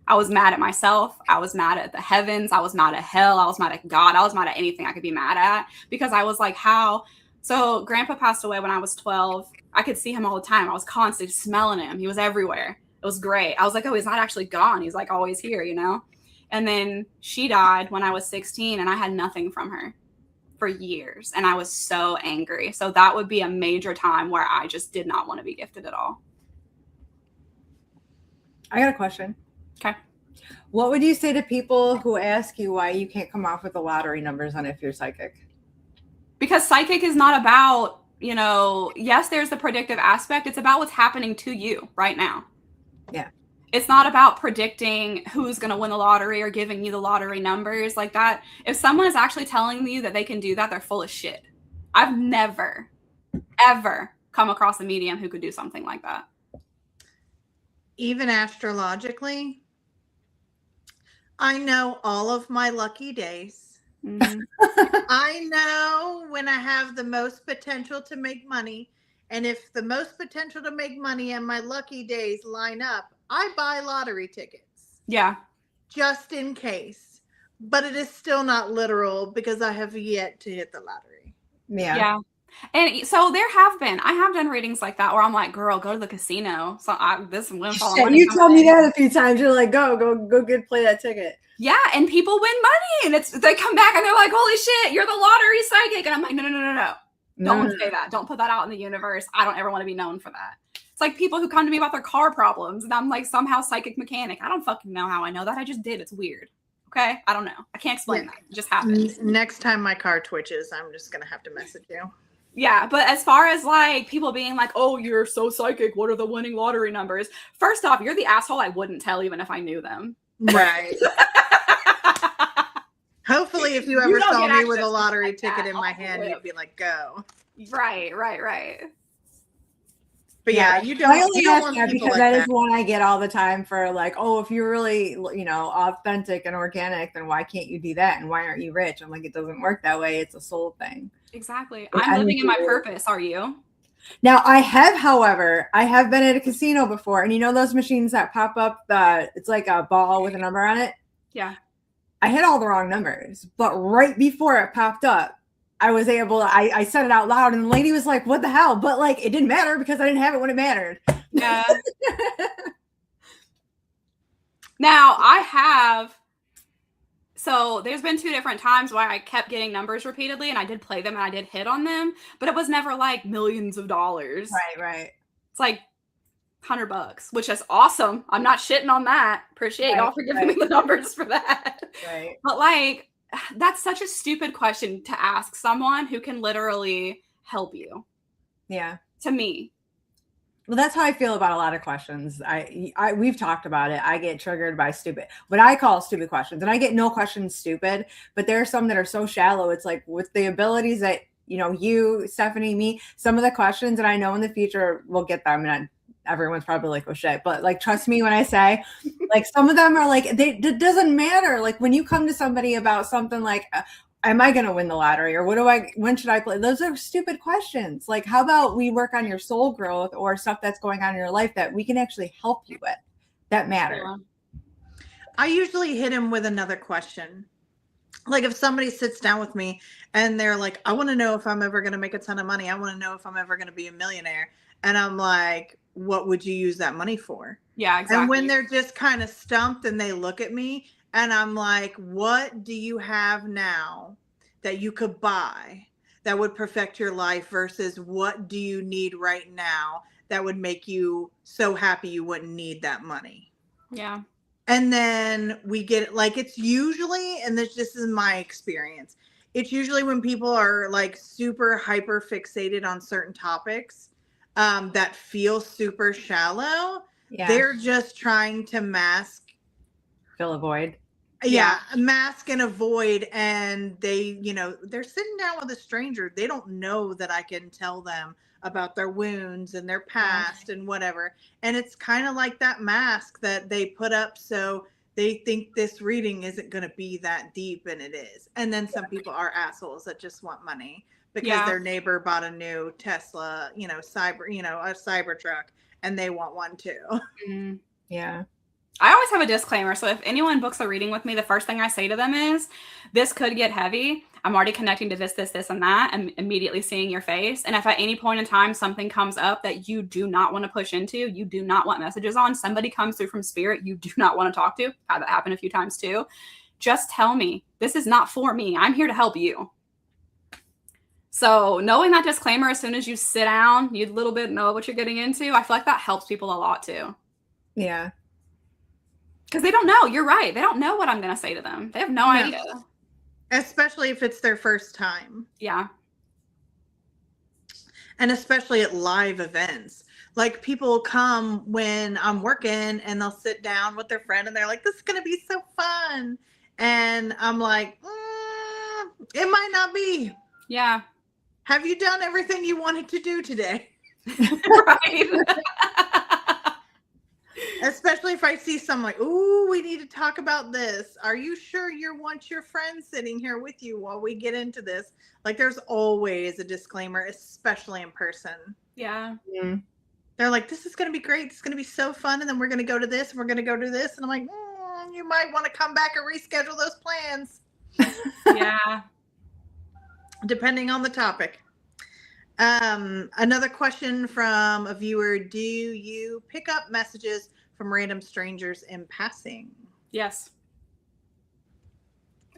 I was mad at myself. I was mad at the heavens. I was mad at hell. I was mad at God. I was mad at anything I could be mad at, because I was like, how? So Grandpa passed away when I was 12. I could see him all the time. I was constantly smelling him. He was everywhere. It was great. I was like, oh, he's not actually gone. He's like always here, you know? And then she died when I was 16 and I had nothing from her for years. And I was so angry. So that would be a major time where I just did not want to be gifted at all. I got a question. Okay. What would you say to people who ask you why you can't come off with the lottery numbers on if you're psychic? Because psychic is not about, you know, yes, there's the predictive aspect. It's about what's happening to you right now. Yeah. It's not about predicting who's going to win the lottery or giving you the lottery numbers like that. If someone is actually telling you that they can do that, they're full of shit. I've never, ever come across a medium who could do something like that. Even astrologically, I know all of my lucky days. Mm-hmm. I know when I have the most potential to make money. And if the most potential to make money and my lucky days line up, I buy lottery tickets. Yeah. Just in case. But it is still not literal because I have yet to hit the lottery. Yeah. And so I have done readings like that where I'm like, girl, go to the casino. So this windfall money. You told me that a few times. You're like, go play that ticket. Yeah, and people win money, and they come back and they're like, holy shit, you're the lottery psychic. And I'm like, no. Don't say that. Don't put that out in the universe. I don't ever want to be known for that. It's like people who come to me about their car problems, and I'm like somehow psychic mechanic. I don't fucking know how I know that. I just did. It's weird. Okay? I don't know. I can't explain that. It just happens. Next time my car twitches, I'm just going to have to message you. Yeah, but as far as like people being like, oh, you're so psychic. What are the winning lottery numbers? First off, you're the asshole I wouldn't tell even if I knew them. Right. Hopefully, if you ever saw me with a lottery ticket in my hand, you'd be like, go. Right. But yeah, you don't. I only ask want that because that is one I get all the time for like, oh, if you're really, authentic and organic, then why can't you do that? And why aren't you rich? I'm like, it doesn't work that way. It's a soul thing. Exactly. I'm living in my purpose. Are you? Now I have, however, been at a casino before, and those machines that pop up, it's like a ball with a number on it. Yeah. I hit all the wrong numbers, but right before it popped up, I was able to, I said it out loud, and the lady was like, what the hell? But like, it didn't matter because I didn't have it when it mattered. Yeah. Now so there's been 2 different times where I kept getting numbers repeatedly, and I did play them and I did hit on them, but it was never like millions of dollars. Right. It's like $100, which is awesome. I'm not shitting on that. Appreciate y'all for giving me the numbers for that. Right. But like, that's such a stupid question to ask someone who can literally help you. Yeah. To me. Well, that's how I feel about a lot of questions. We've talked about it. I get triggered by what I call stupid questions, and I get no questions stupid, but there are some that are so shallow. It's like with the abilities that, you, Stephanie, me, some of the questions, and I know in the future we'll get them, and everyone's probably like, oh shit, but like, trust me when I say, like, some of them are like, it doesn't matter. Like when you come to somebody about something like, am I going to win the lottery, or when should I play? Those are stupid questions. Like, how about we work on your soul growth or stuff that's going on in your life that we can actually help you with that matter? Yeah. I usually hit him with another question. Like if somebody sits down with me and they're like, I want to know if I'm ever going to make a ton of money. I want to know if I'm ever going to be a millionaire. And I'm like, what would you use that money for? Yeah, exactly. And when they're just kind of stumped and they look at me and I'm like, what do you have now that you could buy that would perfect your life versus what do you need right now that would make you so happy you wouldn't need that money? Yeah. And then we get like, it's usually, and this is my experience, it's usually when people are like super hyper fixated on certain topics that feel super shallow. Yeah. They're just trying to fill a void. Yeah, mask and avoid. And they, they're sitting down with a stranger. They don't know that I can tell them about their wounds and their past and whatever. And it's kind of like that mask that they put up so they think this reading isn't going to be that deep, and it is. And then some people are assholes that just want money because their neighbor bought a new Tesla, a Cybertruck, and they want one too. Mm-hmm. Yeah. I always have a disclaimer. So if anyone books a reading with me, the first thing I say to them is, this could get heavy. I'm already connecting to this, and that, and immediately seeing your face. And if at any point in time something comes up that you do not want to push into, you do not want messages on, somebody comes through from spirit you do not want to talk to, had that happen a few times too, just tell me, this is not for me. I'm here to help you. So knowing that disclaimer as soon as you sit down, you a little bit know what you're getting into. I feel like that helps people a lot too. Yeah. Because they don't know. You're right. They don't know what I'm going to say to them. They have no idea. Especially if it's their first time. Yeah. And especially at live events. Like people come when I'm working and they'll sit down with their friend and they're like, this is going to be so fun. And I'm like, it might not be. Yeah. Have you done everything you wanted to do today? Right. Especially if I see someone like, ooh, we need to talk about this. Are you sure you want your friend sitting here with you while we get into this? Like there's always a disclaimer, especially in person. Yeah. Mm-hmm. They're like, this is going to be great. It's going to be so fun. And then we're going to go to this and we're going to go to this. And I'm like, you might want to come back and reschedule those plans. Yeah. Depending on the topic. Another question from a viewer. Do you pick up messages from random strangers in passing? Yes.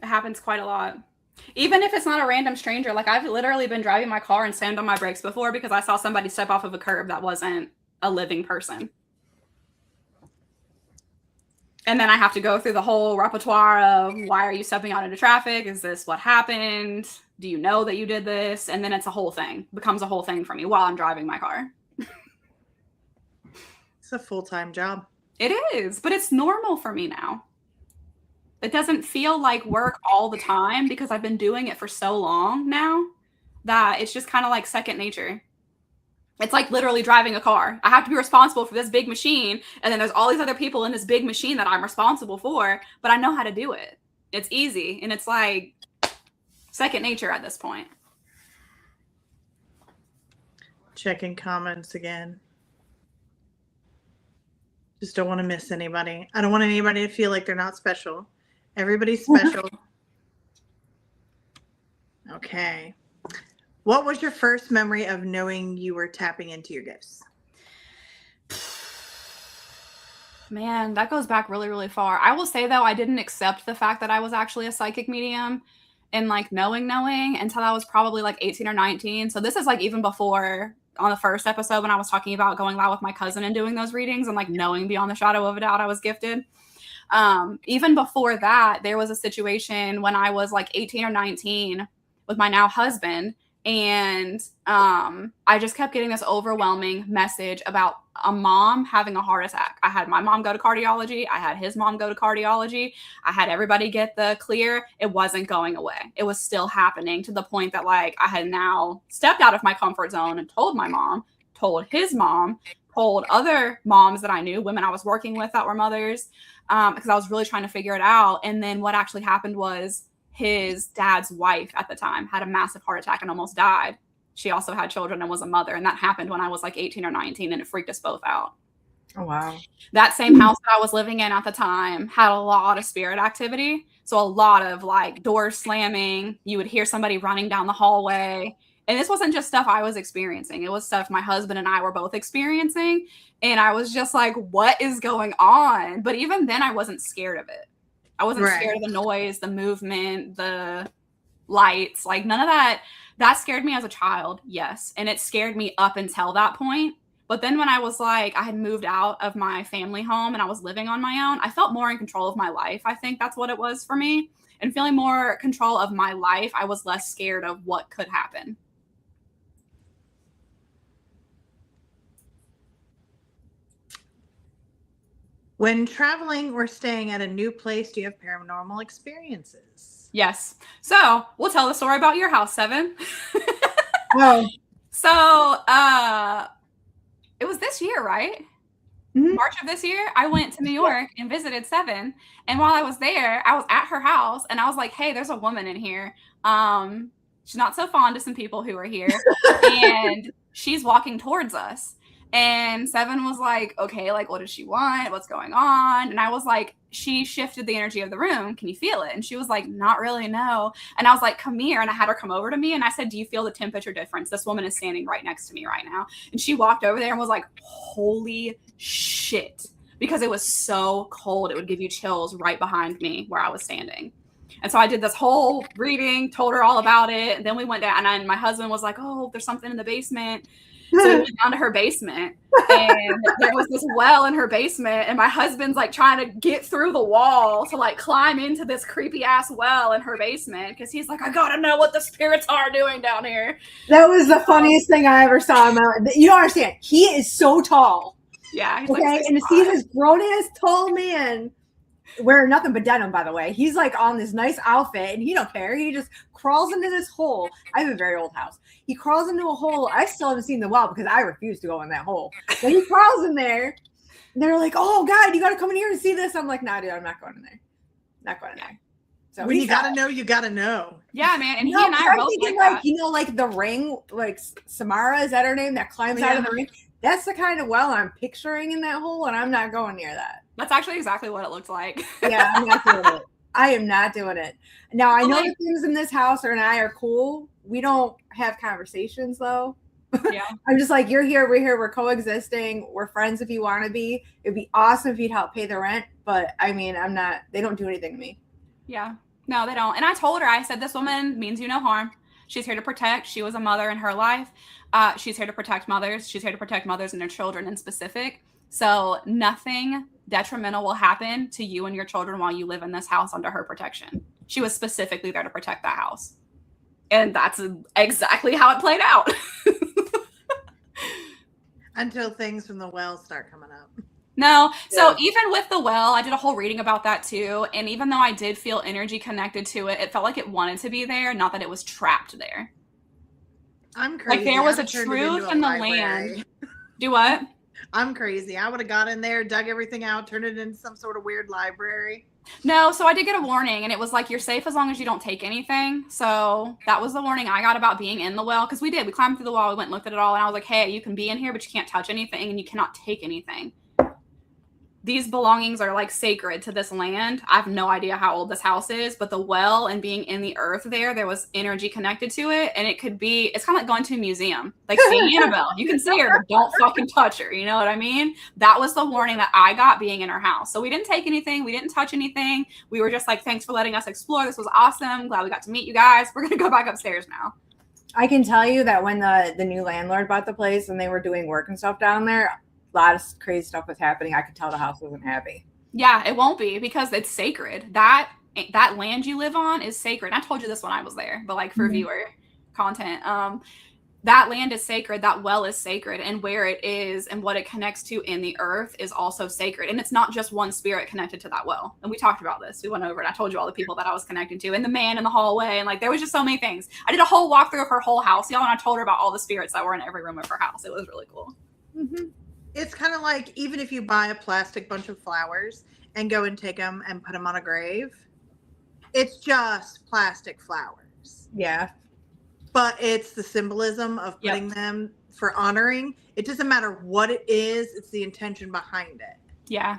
It happens quite a lot. Even if it's not a random stranger, like I've literally been driving my car and slammed on my brakes before because I saw somebody step off of a curb that wasn't a living person. And then I have to go through the whole repertoire of why are you stepping out into traffic? Is this what happened? Do you know that you did this? And then it's a whole thing, becomes a whole thing for me while I'm driving my car. It's a full-time job. It is, but it's normal for me now. It doesn't feel like work all the time because I've been doing it for so long now that it's just kind of like second nature. It's like literally driving a car. I have to be responsible for this big machine, and then there's all these other people in this big machine that I'm responsible for, but I know how to do it. It's easy, and it's like second nature at this point. Checking comments again. Just don't want to miss anybody. I don't want anybody to feel like they're not special. Everybody's special. Okay. What was your first memory of knowing you were tapping into your gifts? Man, that goes back really, really far. I will say, though, I didn't accept the fact that I was actually a psychic medium and like knowing until I was probably like 18 or 19. So this is like even before on the first episode when I was talking about going live with my cousin and doing those readings and like knowing beyond the shadow of a doubt I was gifted. Even before that, there was a situation when I was like 18 or 19 with my now husband. And I just kept getting this overwhelming message about a mom having a heart attack. I had my mom go to cardiology. I had his mom go to cardiology. I had everybody get the clear. It wasn't going away. It was still happening to the point that like I had now stepped out of my comfort zone and told my mom, told his mom, told other moms that I knew, women I was working with that were mothers, because I was really trying to figure it out. And then what actually happened was his dad's wife at the time had a massive heart attack and almost died. She also had children and was a mother. And that happened when I was like 18 or 19, and it freaked us both out. Oh, wow. That same house that I was living in at the time had a lot of spirit activity. So a lot of like doors slamming. You would hear somebody running down the hallway. And this wasn't just stuff I was experiencing. It was stuff my husband and I were both experiencing. And I was just like, what is going on? But even then I wasn't scared of it. I wasn't scared of the noise, the movement, the lights, like none of that. That scared me as a child, yes. And it scared me up until that point. But then when I was like, I had moved out of my family home and I was living on my own, I felt more in control of my life. I think that's what it was for me. And feeling more control of my life, I was less scared of what could happen. When traveling or staying at a new place, do you have paranormal experiences? Yes. So we'll tell the story about your house, Seven. Oh. So it was this year, right? Mm-hmm. March of this year, I went to New York and visited Seven. And while I was there, I was at her house and I was like, hey, there's a woman in here. She's not so fond of some people who are here. And she's walking towards us. And Seven was like, okay, like, what does she want? What's going on? And I was like, she shifted the energy of the room. Can you feel it? And she was like, not really, no. And I was like, come here. And I had her come over to me. And I said, do you feel the temperature difference? This woman is standing right next to me right now. And she walked over there and was like, holy shit. Because it was so cold. It would give you chills right behind me where I was standing. And so I did this whole reading, told her all about it. And then we went down and my husband was like, oh, there's something in the basement. So we went down to her basement and there was this well in her basement and my husband's like trying to get through the wall to like climb into this creepy ass well in her basement because he's like, I gotta know what the spirits are doing down here. That was the funniest thing I ever saw him out. You don't understand. He is so tall. Yeah. He's okay. Like and to see this grown ass tall man wearing nothing but denim, by the way. He's like on this nice outfit and he don't care. He just crawls into this hole. I have a very old house. He crawls into a hole. I still haven't seen the well because I refuse to go in that hole. But he crawls in there. They're like, oh, God, you got to come in here and see this. I'm like, nah, dude, I'm not going in there. Not going in there. So when you got to know, you got to know. Yeah, man. And he and I are both thinking, like you know, like the ring, like Samara, is that her name? That climbs out of the ring. That's the kind of well I'm picturing in that hole, and I'm not going near that. That's actually exactly what it looked like. Yeah, I'm not doing it. I am not doing it. Now, I know the things in this house and I are cool. We don't have conversations, though. Yeah. I'm just like, you're here, we're here, we're coexisting, we're friends if you want to be. It'd be awesome if you'd help pay the rent, but I mean, they don't do anything to me. Yeah. No, they don't. And I told her, I said, this woman means you no harm. She's here to protect. She was a mother in her life. She's here to protect mothers. She's here to protect mothers and their children in specific. So nothing detrimental will happen to you and your children while you live in this house under her protection. She was specifically there to protect that house. And that's exactly how it played out. Until things from the well start coming up. No. So even with the well, I did a whole reading about that too. And even though I did feel energy connected to it, it felt like it wanted to be there, not that it was trapped there. I'm crazy. Like there was a truth in the land. Do what? I'm crazy. I would have got in there, dug everything out, turned it into some sort of weird library. No, so I did get a warning, and it was like, you're safe as long as you don't take anything. So that was the warning I got about being in the well, because we climbed through the wall, we went and looked at it all, and I was like, hey, you can be in here, but you can't touch anything, and you cannot take anything. These belongings are like sacred to this land. I have no idea how old this house is, but the well and being in the earth there was energy connected to it. And it's kind of like going to a museum, like seeing Annabelle. You can see her, but don't fucking touch her. You know what I mean? That was the warning that I got being in her house. So we didn't take anything. We didn't touch anything. We were just like, thanks for letting us explore. This was awesome. Glad we got to meet you guys. We're going to go back upstairs now. I can tell you that when the new landlord bought the place and they were doing work and stuff down there, a lot of crazy stuff was happening. I could tell the house wasn't happy. Yeah, it won't be because it's sacred. That land you live on is sacred. I told you this when I was there, but like for viewer content, that land is sacred. That well is sacred, and where it is and what it connects to in the earth is also sacred. And it's not just one spirit connected to that well. And we talked about this. We went over it. I told you all the people that I was connected to, and the man in the hallway, and like there was just so many things. I did a whole walkthrough of her whole house, y'all, and I told her about all the spirits that were in every room of her house. It was really cool. Mm-hmm. It's kind of like even if you buy a plastic bunch of flowers and go and take them and put them on a grave, it's just plastic flowers. Yeah. But it's the symbolism of putting them for honoring. It doesn't matter what it is, it's the intention behind it. Yeah.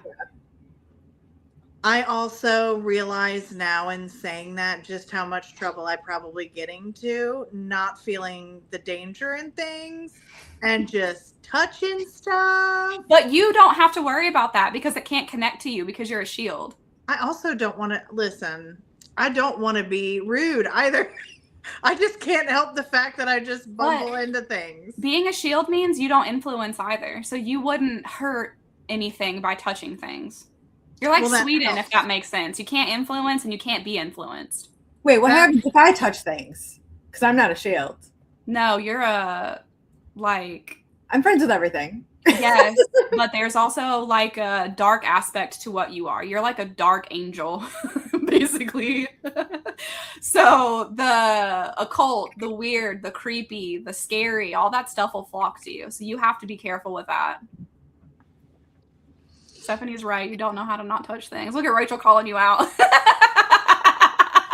I also realize now in saying that just how much trouble I probably get into, not feeling the danger in things and just touching stuff. But you don't have to worry about that because it can't connect to you because you're a shield. I also don't want to listen. I don't want to be rude either. I just can't help the fact that I just bumble into things. Being a shield means you don't influence either. So you wouldn't hurt anything by touching things. You're like Sweden, if that makes sense. You can't influence and you can't be influenced. Wait, what happens if I touch things? Because I'm not a shield. No, you're I'm friends with everything. Yes, but there's also like a dark aspect to what you are. You're like a dark angel, basically. So the occult, the weird, the creepy, the scary, all that stuff will flock to you. So you have to be careful with that. Stephanie's right. You don't know how to not touch things. Look at Rachel calling you out.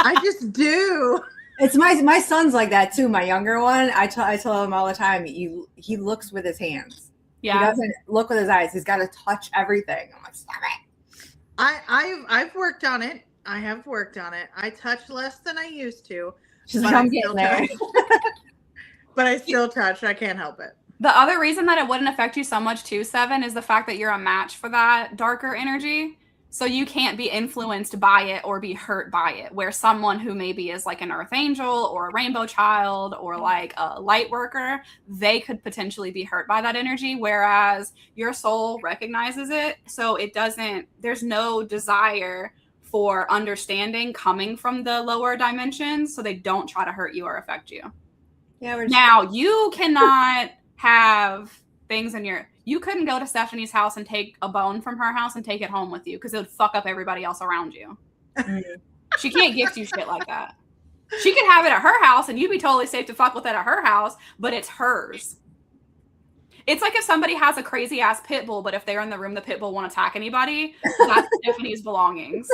I just do. It's my son's like that too. My younger one, I tell him all the time. He looks with his hands. Yeah. He doesn't look with his eyes. He's got to touch everything. I'm like, stop it. I've worked on it. I have worked on it. I touch less than I used to. She's like, I'm getting there. But I still touch. I can't help it. The other reason that it wouldn't affect you so much too, Seven, is the fact that you're a match for that darker energy. So you can't be influenced by it or be hurt by it, where someone who maybe is like an earth angel or a rainbow child or like a light worker, they could potentially be hurt by that energy, whereas your soul recognizes it. So there's no desire for understanding coming from the lower dimensions, so they don't try to hurt you or affect you. Yeah. Now, you cannot have things you couldn't go to Stephanie's house and take a bone from her house and take it home with you because it would fuck up everybody else around you. She can't gift you shit like that. She could have it at her house and you'd be totally safe to fuck with it at her house, but it's hers. It's like if somebody has a crazy ass pit bull, but if they're in the room, the pit bull won't attack anybody. That's Stephanie's belongings.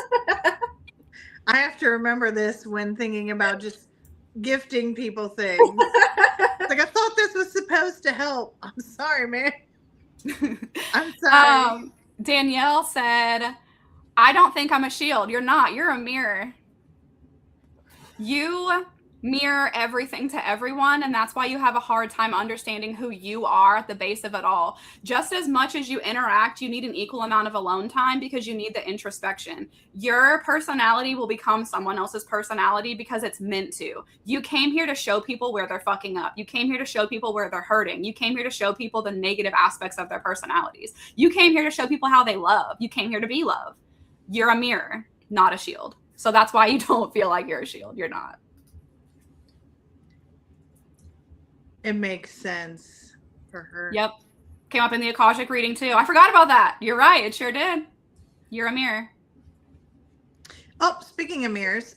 I have to remember this when thinking about just gifting people things. Like, I thought this was supposed to help. I'm sorry, man. I'm sorry. Danielle said, I don't think I'm a shield. You're not. You're a mirror. You mirror everything to everyone, and that's why you have a hard time understanding who you are at the base of it all. Just as much as you interact, you need an equal amount of alone time because you need the introspection. Your personality will become someone else's personality because it's meant to. You came here to show people where they're fucking up. You came here to show people where they're hurting. You came here to show people the negative aspects of their personalities. You came here to show people how they love. You came here to be love. You're a mirror, not a shield. So that's why you don't feel like you're a shield. You're not. It makes sense for her. Yep. Came up in the Akashic reading too. I forgot about that. You're right. It sure did. You're a mirror. Oh, speaking of mirrors,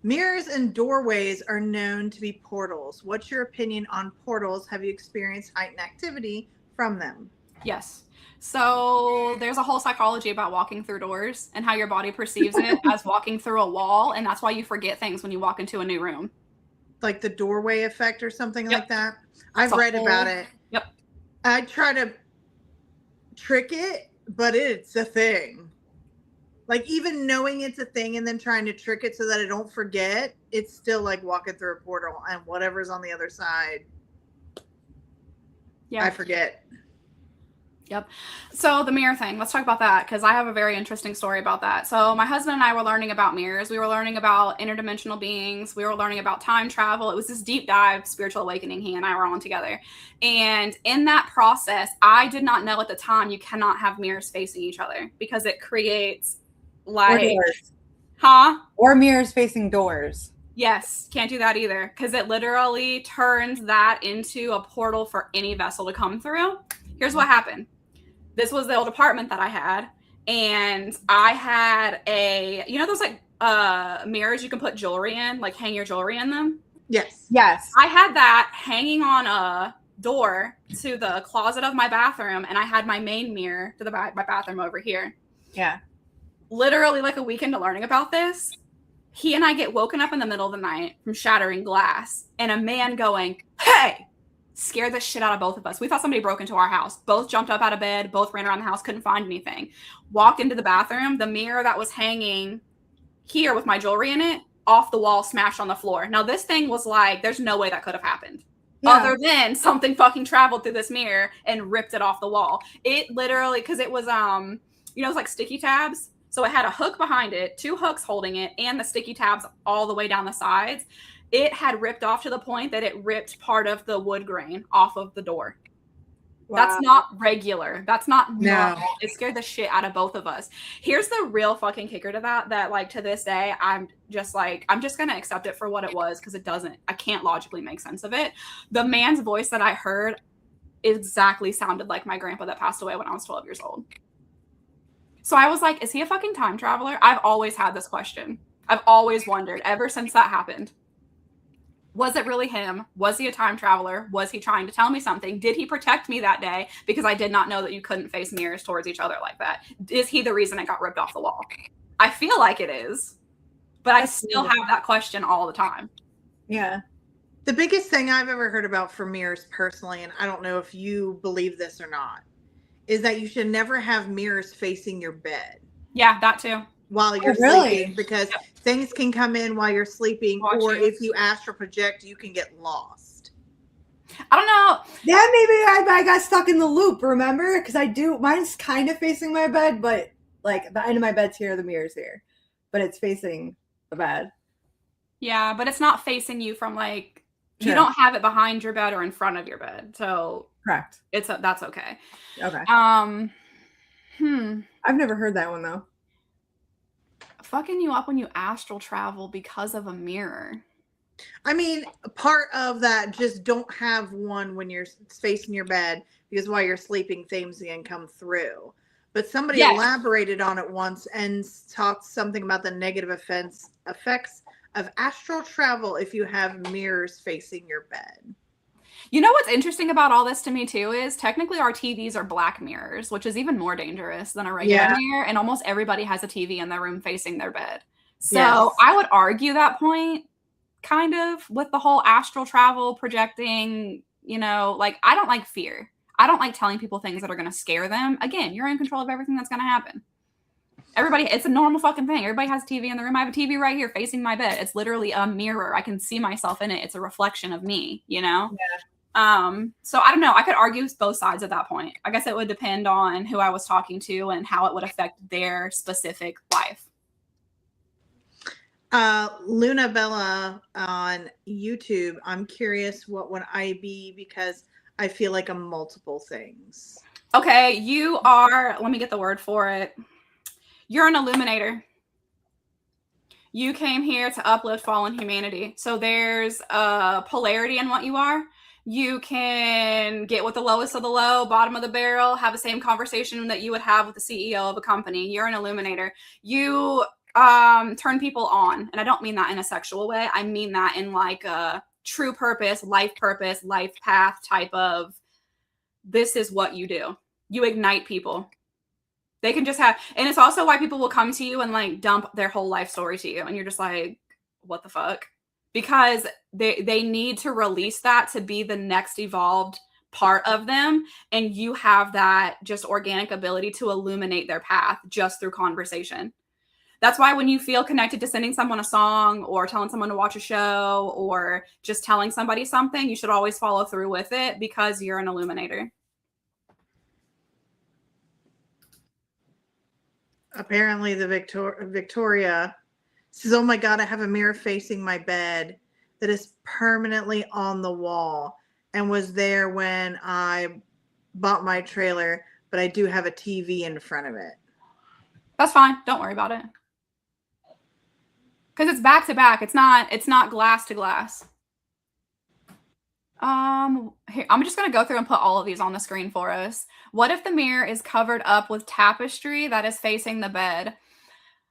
mirrors and doorways are known to be portals. What's your opinion on portals? Have you experienced heightened activity from them? Yes. So there's a whole psychology about walking through doors and how your body perceives it as walking through a wall. And that's why you forget things when you walk into a new room. Like the doorway effect or something Yep. like that? I've read about it. Yep. I try to trick it, but it's a thing. Like even knowing it's a thing and then trying to trick it so that I don't forget, it's still like walking through a portal and whatever's on the other side, Yeah. I forget. Yep. So the mirror thing, let's talk about that because I have a very interesting story about that. So my husband and I were learning about mirrors. We were learning about interdimensional beings. We were learning about time travel. It was this deep dive spiritual awakening he and I were on together. And in that process, I did not know at the time you cannot have mirrors facing each other because it creates like, or mirrors facing doors. Yes, can't do that either because it literally turns that into a portal for any vessel to come through. Here's what happened. This was the old apartment that I had, and I had those like mirrors you can put jewelry in, like hang your jewelry in them? Yes. Yes. I had that hanging on a door to the closet of my bathroom, and I had my main mirror to my bathroom over here. Yeah. Literally like a week into learning about this, he and I get woken up in the middle of the night from shattering glass and a man going, "Hey!" scared the shit out of both of us. We thought somebody broke into our house. Both jumped up out of bed, both ran around the house, couldn't find anything. Walked into the bathroom, the mirror that was hanging here with my jewelry in it, off the wall, smashed on the floor. Now this thing was like, there's no way that could have happened. Yeah. Other than something fucking traveled through this mirror and ripped it off the wall. It literally, because it was, it was like sticky tabs. So it had a hook behind it, 2 hooks holding it, and the sticky tabs all the way down the sides. It had ripped off to the point that it ripped part of the wood grain off of the door. Wow. That's not regular. That's not normal. It scared the shit out of both of us. Here's the real fucking kicker to that like to this day, I'm just going to accept it for what it was because I can't logically make sense of it. The man's voice that I heard exactly sounded like my grandpa that passed away when I was 12 years old. So I was like, is he a fucking time traveler? I've always had this question. I've always wondered ever since that happened. Was it really him? Was he a time traveler? Was he trying to tell me something? Did he protect me that day because I did not know that you couldn't face mirrors towards each other like that? Is he the reason it got ripped off the wall? I feel like it is, but I still have that question all the time. Yeah. The biggest thing I've ever heard about for mirrors personally, and I don't know if you believe this or not, is that you should never have mirrors facing your bed. Yeah, that too. While you're sleeping, because things can come in while you're sleeping, or if you astral project, you can get lost. I don't know. Yeah, maybe I got stuck in the loop, remember? Because mine's kind of facing my bed, but like the end of my bed's here, the mirror's here. But it's facing the bed. Yeah, but it's not facing you from like, you don't have it behind your bed or in front of your bed. So correct. That's okay. Okay. I've never heard that one though. Fucking you up when you astral travel because of a mirror. I mean, part of that, just don't have one when you're facing your bed because while you're sleeping, things can come through. But somebody elaborated on it once and talked something about the negative effects of astral travel if you have mirrors facing your bed. You know what's interesting about all this to me too is technically our TVs are black mirrors, which is even more dangerous than a regular mirror. And almost everybody has a TV in their room facing their bed. So I would argue that point kind of with the whole astral travel projecting, like I don't like fear. I don't like telling people things that are going to scare them. Again, you're in control of everything that's going to happen. Everybody, it's a normal fucking thing. Everybody has a TV in the room. I have a TV right here facing my bed. It's literally a mirror. I can see myself in it. It's a reflection of me, you know? Yeah. So I don't know. I could argue both sides at that point. I guess it would depend on who I was talking to and how it would affect their specific life. Luna Bella on YouTube. I'm curious, what would I be? Because I feel like I'm multiple things. Okay, you are, let me get the word for it. You're an illuminator. You came here to uplift fallen humanity. So there's a polarity in what you are. You can get with the lowest of the low, bottom of the barrel, have the same conversation that you would have with the CEO of a company. You're an illuminator. You turn people on. And I don't mean that in a sexual way. I mean that in like a true purpose, life path type of, this is what you do. You ignite people. They can just have, and it's also why people will come to you and like dump their whole life story to you. And you're just like, what the fuck? Because they need to release that to be the next evolved part of them. And you have that just organic ability to illuminate their path just through conversation. That's why when you feel connected to sending someone a song or telling someone to watch a show or just telling somebody something, you should always follow through with it because you're an illuminator. Apparently the Victoria says, oh my God, I have a mirror facing my bed that is permanently on the wall and was there when I bought my trailer, but I do have a TV in front of it. That's fine. Don't worry about it. Because it's back to back. It's not glass to glass. Here, I'm just going to go through and put all of these on the screen for us. What if the mirror is covered up with tapestry that is facing the bed?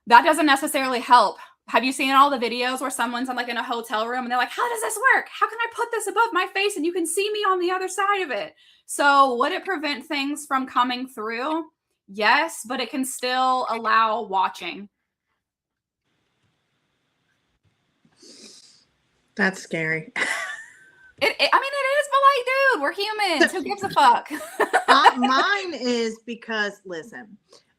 That doesn't necessarily help. Have you seen all the videos where someone's in a hotel room and they're like, how does this work? How can I put this above my face and you can see me on the other side of it? So would it prevent things from coming through? Yes, but it can still allow watching. That's scary. I mean, it is, but like, dude, we're humans. Who gives a fuck? Mine is because, listen,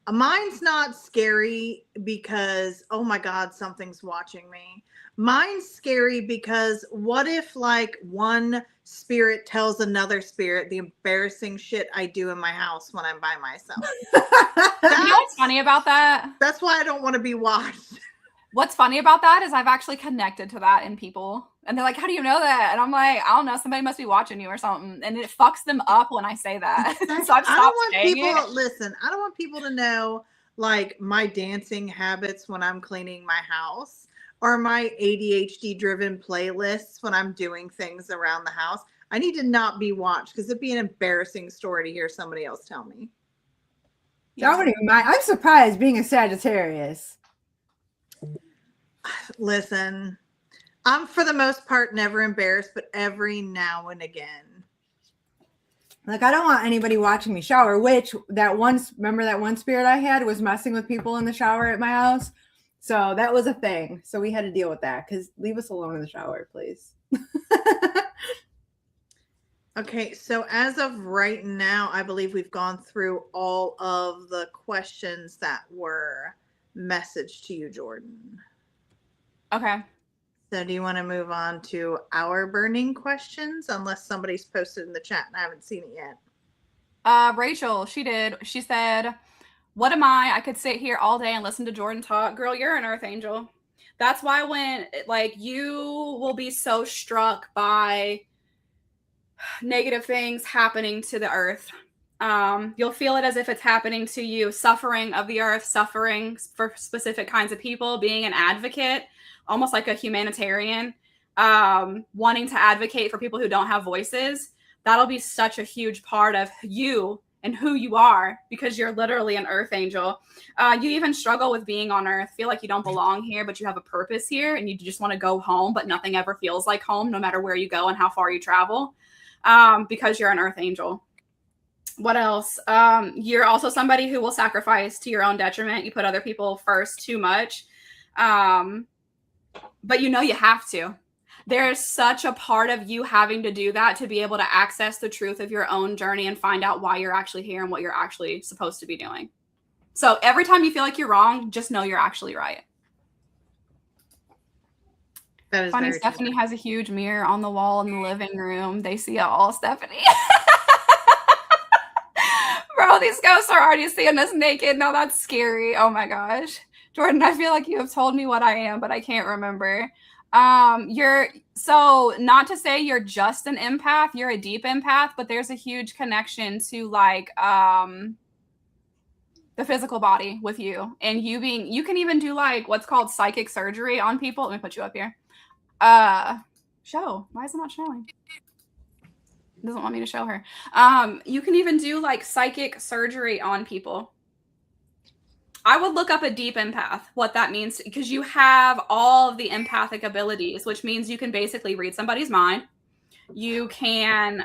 mine's not scary because, oh my God, something's watching me. Mine's scary because what if like one spirit tells another spirit the embarrassing shit I do in my house when I'm by myself? You know what's funny about that? That's why I don't want to be watched. What's funny about that is I've actually connected to that in people. And they're like, how do you know that? And I'm like, I don't know. Somebody must be watching you or something. And it fucks them up when I say that. So I've stopped saying it. Listen, I don't want people to know like my dancing habits when I'm cleaning my house or my ADHD driven playlists when I'm doing things around the house. I need to not be watched because it'd be an embarrassing story to hear somebody else tell me. I wouldn't even mind. I'm surprised being a Sagittarius. Listen, I'm for the most part never embarrassed, but every now and again. Like, I don't want anybody watching me shower, which remember that one spirit I had was messing with people in the shower at my house. So that was a thing. So we had to deal with that because leave us alone in the shower, please. Okay, so as of right now, I believe we've gone through all of the questions that were messaged to you, Jordan. Okay. So do you want to move on to our burning questions? Unless somebody's posted in the chat and I haven't seen it yet. Rachel, she did. She said, what am I? I could sit here all day and listen to Jordan talk. Girl, you're an earth angel. That's why when like you will be so struck by negative things happening to the earth. You'll feel it as if it's happening to you. Suffering of the earth, suffering for specific kinds of people, being an advocate, almost like a humanitarian, wanting to advocate for people who don't have voices. That'll be such a huge part of you and who you are because you're literally an earth angel. You even struggle with being on earth, feel like you don't belong here, but you have a purpose here and you just want to go home, but nothing ever feels like home, no matter where you go and how far you travel, because you're an earth angel. What else? You're also somebody who will sacrifice to your own detriment. You put other people first too much. But you know you have to. There's such a part of you having to do that to be able to access the truth of your own journey and find out why you're actually here and what you're actually supposed to be doing. So every time you feel like you're wrong, just know you're actually right. That is Funny, very Stephanie true. has a huge mirror on the wall in the living room. They see it all, Stephanie. Bro, these ghosts are already seeing us naked. No, that's scary. Oh my gosh. Jordan, I feel like you have told me what I am, but I can't remember. You're so not to say you're just an empath, you're a deep empath, but there's a huge connection to like the physical body with you. And you can even do like what's called psychic surgery on people. Let me put you up here. Show. Why is it not showing? It doesn't want me to show her. You can even do like psychic surgery on people. I would look up a deep empath, what that means, because you have all of the empathic abilities, which means you can basically read somebody's mind. You can,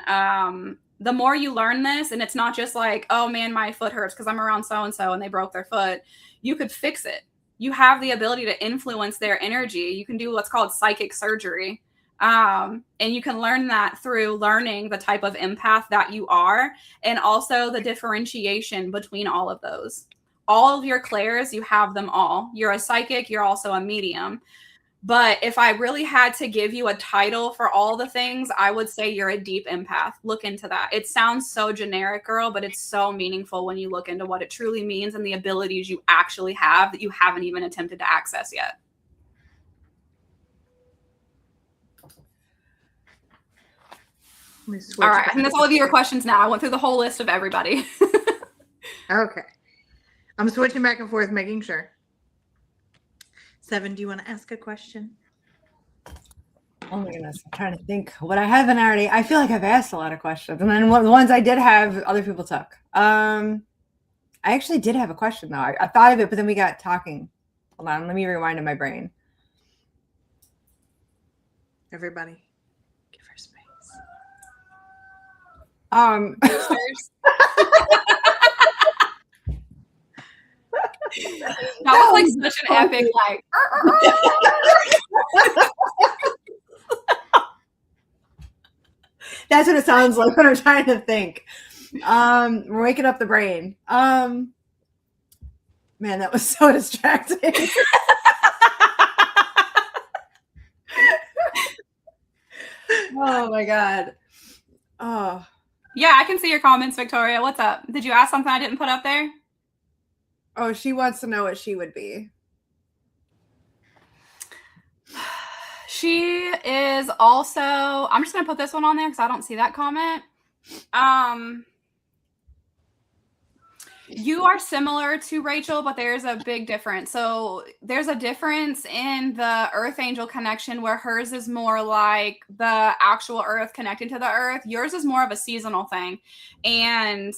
the more you learn this, and it's not just like, oh man, my foot hurts because I'm around so-and-so and they broke their foot. You could fix it. You have the ability to influence their energy. You can do what's called psychic surgery. And you can learn that through learning the type of empath that you are, and also the differentiation between all of those. All of your clairs, you have them all. You're a psychic, you're also a medium. But if I really had to give you a title for all the things, I would say you're a deep empath. Look into that. It sounds so generic, girl, but it's so meaningful when you look into what it truly means and the abilities you actually have that you haven't even attempted to access yet. All right. I think that's all of your questions now. I went through the whole list of everybody. Okay. I'm switching back and forth, making sure. Seven, do you want to ask a question? Oh my goodness. I'm trying to think what I haven't already. I feel like I've asked a lot of questions. And then the ones I did have, other people took. I actually did have a question though. I thought of it, but then we got talking. Hold on. Let me rewind in my brain. Everybody, give her space. That was like such an epic, like. That's what it sounds like when I'm trying to think. We're waking up the brain. Man, that was so distracting. Oh my God. Oh. Yeah, I can see your comments, Victoria. What's up? Did you ask something I didn't put up there? Oh, she wants to know what she would be. She is also, I'm just going to put this one on there because I don't see that comment. You are similar to Rachel, but there's a big difference. So there's a difference in the Earth Angel connection where hers is more like the actual Earth connecting to the Earth. Yours is more of a seasonal thing. And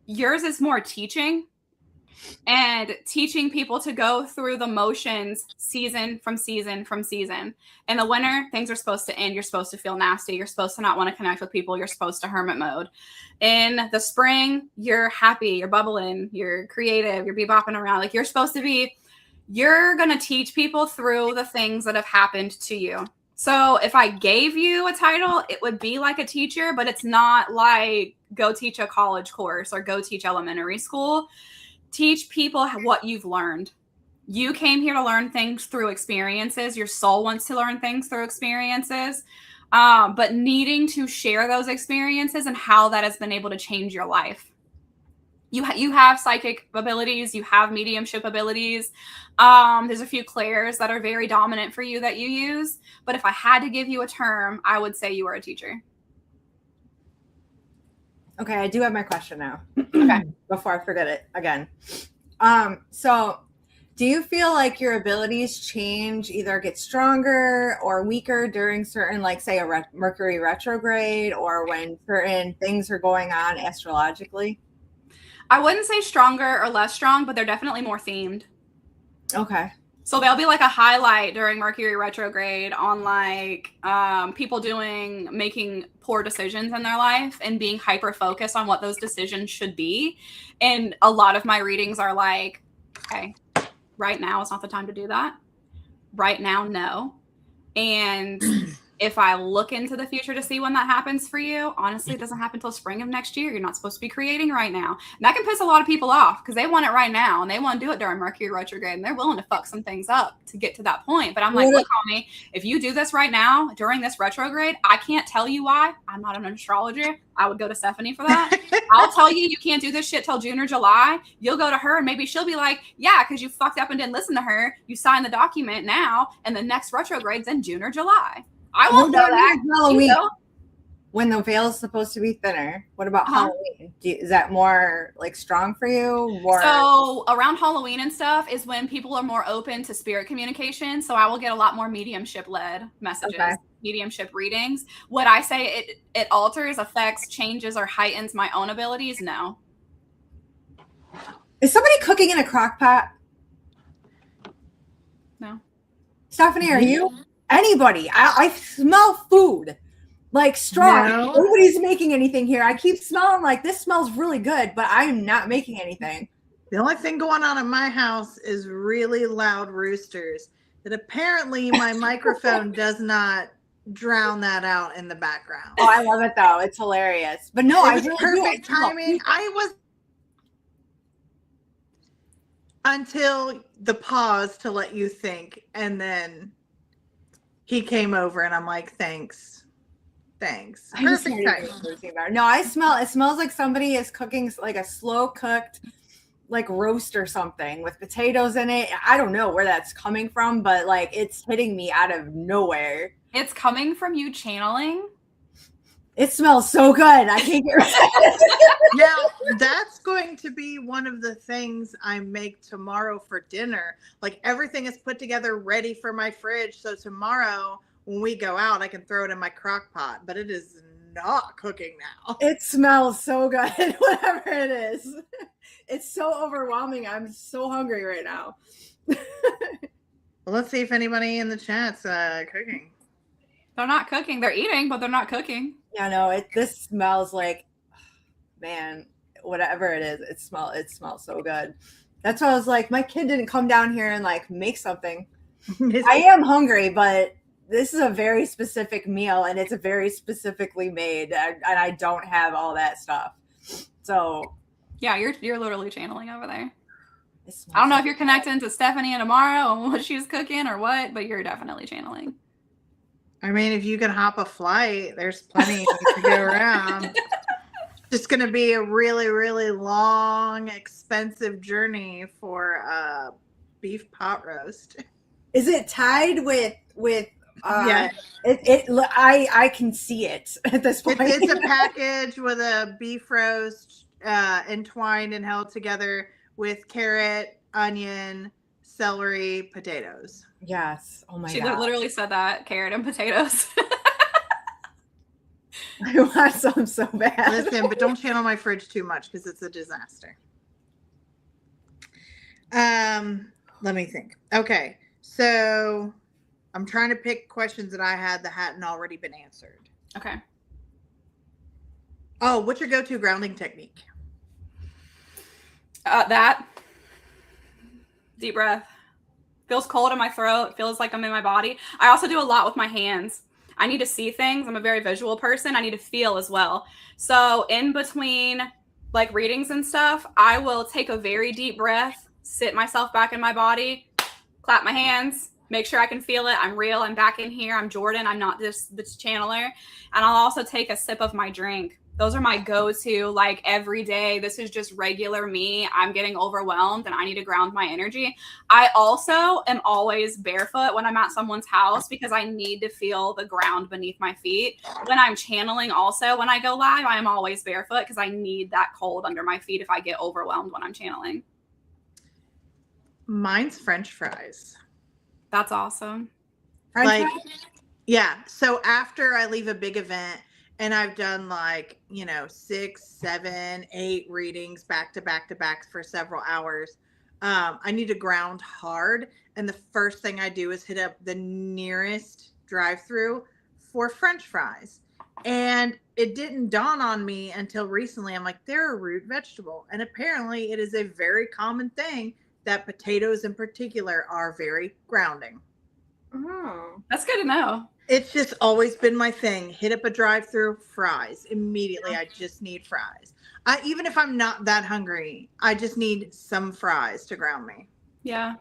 yours is more teaching. And teaching people to go through the motions season from season from season. In the winter, things are supposed to end. You're supposed to feel nasty. You're supposed to not want to connect with people. You're supposed to hermit mode. In the spring, you're happy. You're bubbling. You're creative. You're bebopping around. Like you're supposed to be, you're going to teach people through the things that have happened to you. So if I gave you a title, it would be like a teacher, but it's not like go teach a college course or go teach elementary school. Teach people what you've learned. You came here to learn things through experiences. Your soul wants to learn things through experiences, but needing to share those experiences and how that has been able to change your life. You have psychic abilities. You have mediumship abilities. There's a few clairs that are very dominant for you that you use. But if I had to give you a term, I would say you are a teacher. Okay, I do have my question now. Okay. Before I forget it again. So do you feel like your abilities change, either get stronger or weaker during certain, like say a Mercury retrograde or when certain things are going on astrologically? I wouldn't say stronger or less strong, but they're definitely more themed. Okay. So there'll be like a highlight during Mercury retrograde on like people making poor decisions in their life and being hyper focused on what those decisions should be. And a lot of my readings are like, okay, right now is not the time to do that. Right now, no. And If I look into the future to see when that happens for you, honestly, it doesn't happen until spring of next year. You're not supposed to be creating right now. And that can piss a lot of people off because they want it right now and they want to do it during Mercury retrograde and they're willing to fuck some things up to get to that point. But I'm like, look, homie, if you do this right now during this retrograde, I can't tell you why. I'm not an astrologer. I would go to Stephanie for that. I'll tell you can't do this shit till June or July. You'll go to her and maybe she'll be like, yeah, because you fucked up and didn't listen to her. You signed the document now and the next retrograde's in June or July. I won't know that. Halloween, when the veil is supposed to be thinner. What about Halloween? Is that more like strong for you? So around Halloween and stuff is when people are more open to spirit communication. So I will get a lot more mediumship led messages, mediumship readings. Would I say it alters, affects, changes, or heightens my own abilities? No. Is somebody cooking in a crock pot? No. Stephanie, are you? Anybody? I smell food like strong. No. Nobody's making anything here. I keep smelling like this smells really good, but I'm not making anything. The only thing going on in my house is really loud roosters that apparently my microphone does not drown that out in the background. Oh, I love it though. It's hilarious. But no, it was perfect timing. I was until the pause to let you think, and then he came over and I'm like, thanks. Perfect timing. No, it smells like somebody is cooking like a slow cooked like roast or something with potatoes in it. I don't know where that's coming from, but like it's hitting me out of nowhere. It's coming from you channeling. It smells so good. I can't get rid of it. Now, that's going to be one of the things I make tomorrow for dinner. Like everything is put together ready for my fridge. So tomorrow when we go out, I can throw it in my crock pot, but it is not cooking now. It smells so good, whatever it is. It's so overwhelming. I'm so hungry right now. Well, let's see if anybody in the chat's cooking. They're not cooking. They're eating, but they're not cooking. Yeah, no, this smells like, man, whatever it is, it smells so good. That's why I was like, my kid didn't come down here and like make something. I am hungry, but this is a very specific meal and it's very specifically made, and I don't have all that stuff. So yeah, you're literally channeling over there. I don't know if you're connecting to Stephanie and tomorrow and what she's cooking or what, but you're definitely channeling. I mean, if you can hop a flight, there's plenty to go around. Just going to be a really, really long, expensive journey for a beef pot roast. Is it tied with yeah. I can see it at this point. It's a package with a beef roast entwined and held together with carrot, onion, celery, potatoes. Yes. Oh my God. She literally said that, carrot and potatoes. I want some so bad. Listen, but don't channel my fridge too much because it's a disaster. Let me think. Okay. So I'm trying to pick questions that I had that hadn't already been answered. Okay. Oh, what's your go-to grounding technique? That. Deep breath. Feels cold in my throat. Feels like I'm in my body. I also do a lot with my hands. I need to see things. I'm a very visual person. I need to feel as well. So in between like readings and stuff, I will take a very deep breath, sit myself back in my body, clap my hands, make sure I can feel it. I'm real. I'm back in here. I'm Jordan. I'm not just this channeler. And I'll also take a sip of my drink. Those are my go-to, like every day. This is just regular me. I'm getting overwhelmed and I need to ground my energy. I also am always barefoot when I'm at someone's house because I need to feel the ground beneath my feet. When I'm channeling also, when I go live, I am always barefoot because I need that cold under my feet if I get overwhelmed when I'm channeling. Mine's French fries. That's awesome. Like, yeah. So after I leave a big event, and I've done like, 6, 7, 8 readings back to back for several hours. I need to ground hard. And the first thing I do is hit up the nearest drive-through for French fries. And it didn't dawn on me until recently. I'm like, they're a root vegetable. And apparently it is a very common thing that potatoes in particular are very grounding. Oh, that's good to know. It's just always been my thing. Hit up a drive-through, fries. Immediately, I just need fries. Even if I'm not that hungry, I just need some fries to ground me. Yeah.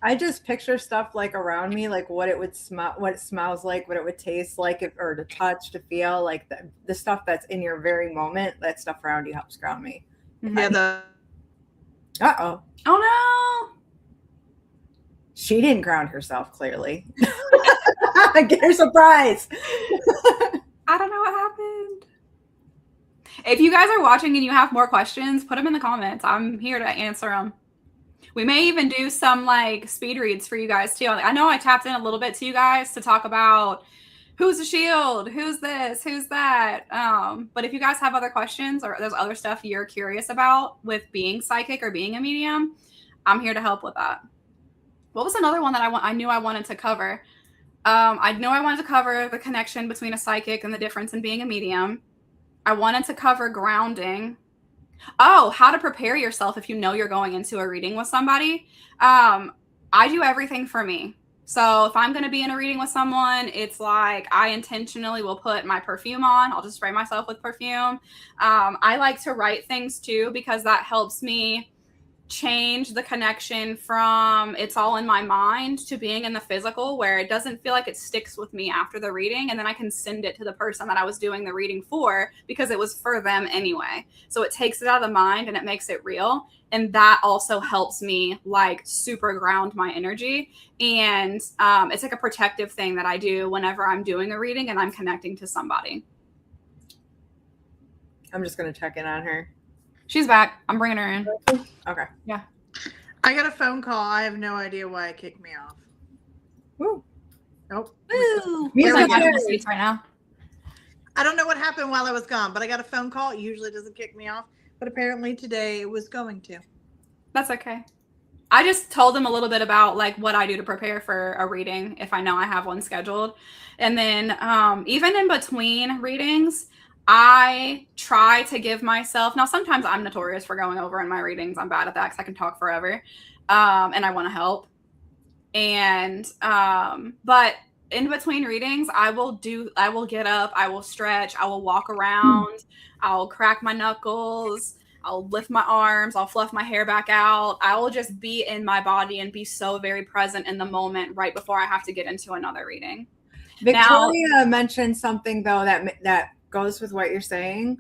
I just picture stuff like around me, like what it would smell, what it smells like, what it would taste like, or to touch, to feel, like the stuff that's in your very moment. That stuff around you helps ground me. Yeah, Uh-oh. Oh no. She didn't ground herself, clearly. Get her surprise. I don't know what happened. If you guys are watching and you have more questions, put them in the comments. I'm here to answer them. We may even do some like speed reads for you guys too. I know I tapped in a little bit to you guys to talk about who's the shield, who's this, who's that. But if you guys have other questions or there's other stuff you're curious about with being psychic or being a medium, I'm here to help with that. What was another one that I knew I wanted to cover? I know I wanted to cover the connection between a psychic and the difference in being a medium. I wanted to cover grounding. Oh, how to prepare yourself if you know you're going into a reading with somebody. I do everything for me. So if I'm going to be in a reading with someone, it's like I intentionally will put my perfume on. I'll just spray myself with perfume. I like to write things too because that helps me change the connection from it's all in my mind to being in the physical, where it doesn't feel like it sticks with me after the reading, and then I can send it to the person that I was doing the reading for because it was for them anyway. So it takes it out of the mind and it makes it real, and that also helps me like super ground my energy. And it's like a protective thing that I do whenever I'm doing a reading and I'm connecting to somebody. I'm just going to check in on her. She's back. I'm bringing her in. Okay. Yeah. I got a phone call. I have no idea why it kicked me off. Woo. Nope. Woo. Music We're like is in the good. seats right now. I don't know what happened while I was gone, but I got a phone call. It usually doesn't kick me off, but apparently today it was going to. That's okay. I just told them a little bit about like what I do to prepare for a reading if I know I have one scheduled. And then even in between readings, I try to give myself, now sometimes I'm notorious for going over in my readings. I'm bad at that because I can talk forever and I want to help. And but in between readings, I will get up, I will stretch, I will walk around, I'll crack my knuckles, I'll lift my arms, I'll fluff my hair back out. I will just be in my body and be so very present in the moment right before I have to get into another reading. Victoria mentioned something though that goes with what you're saying.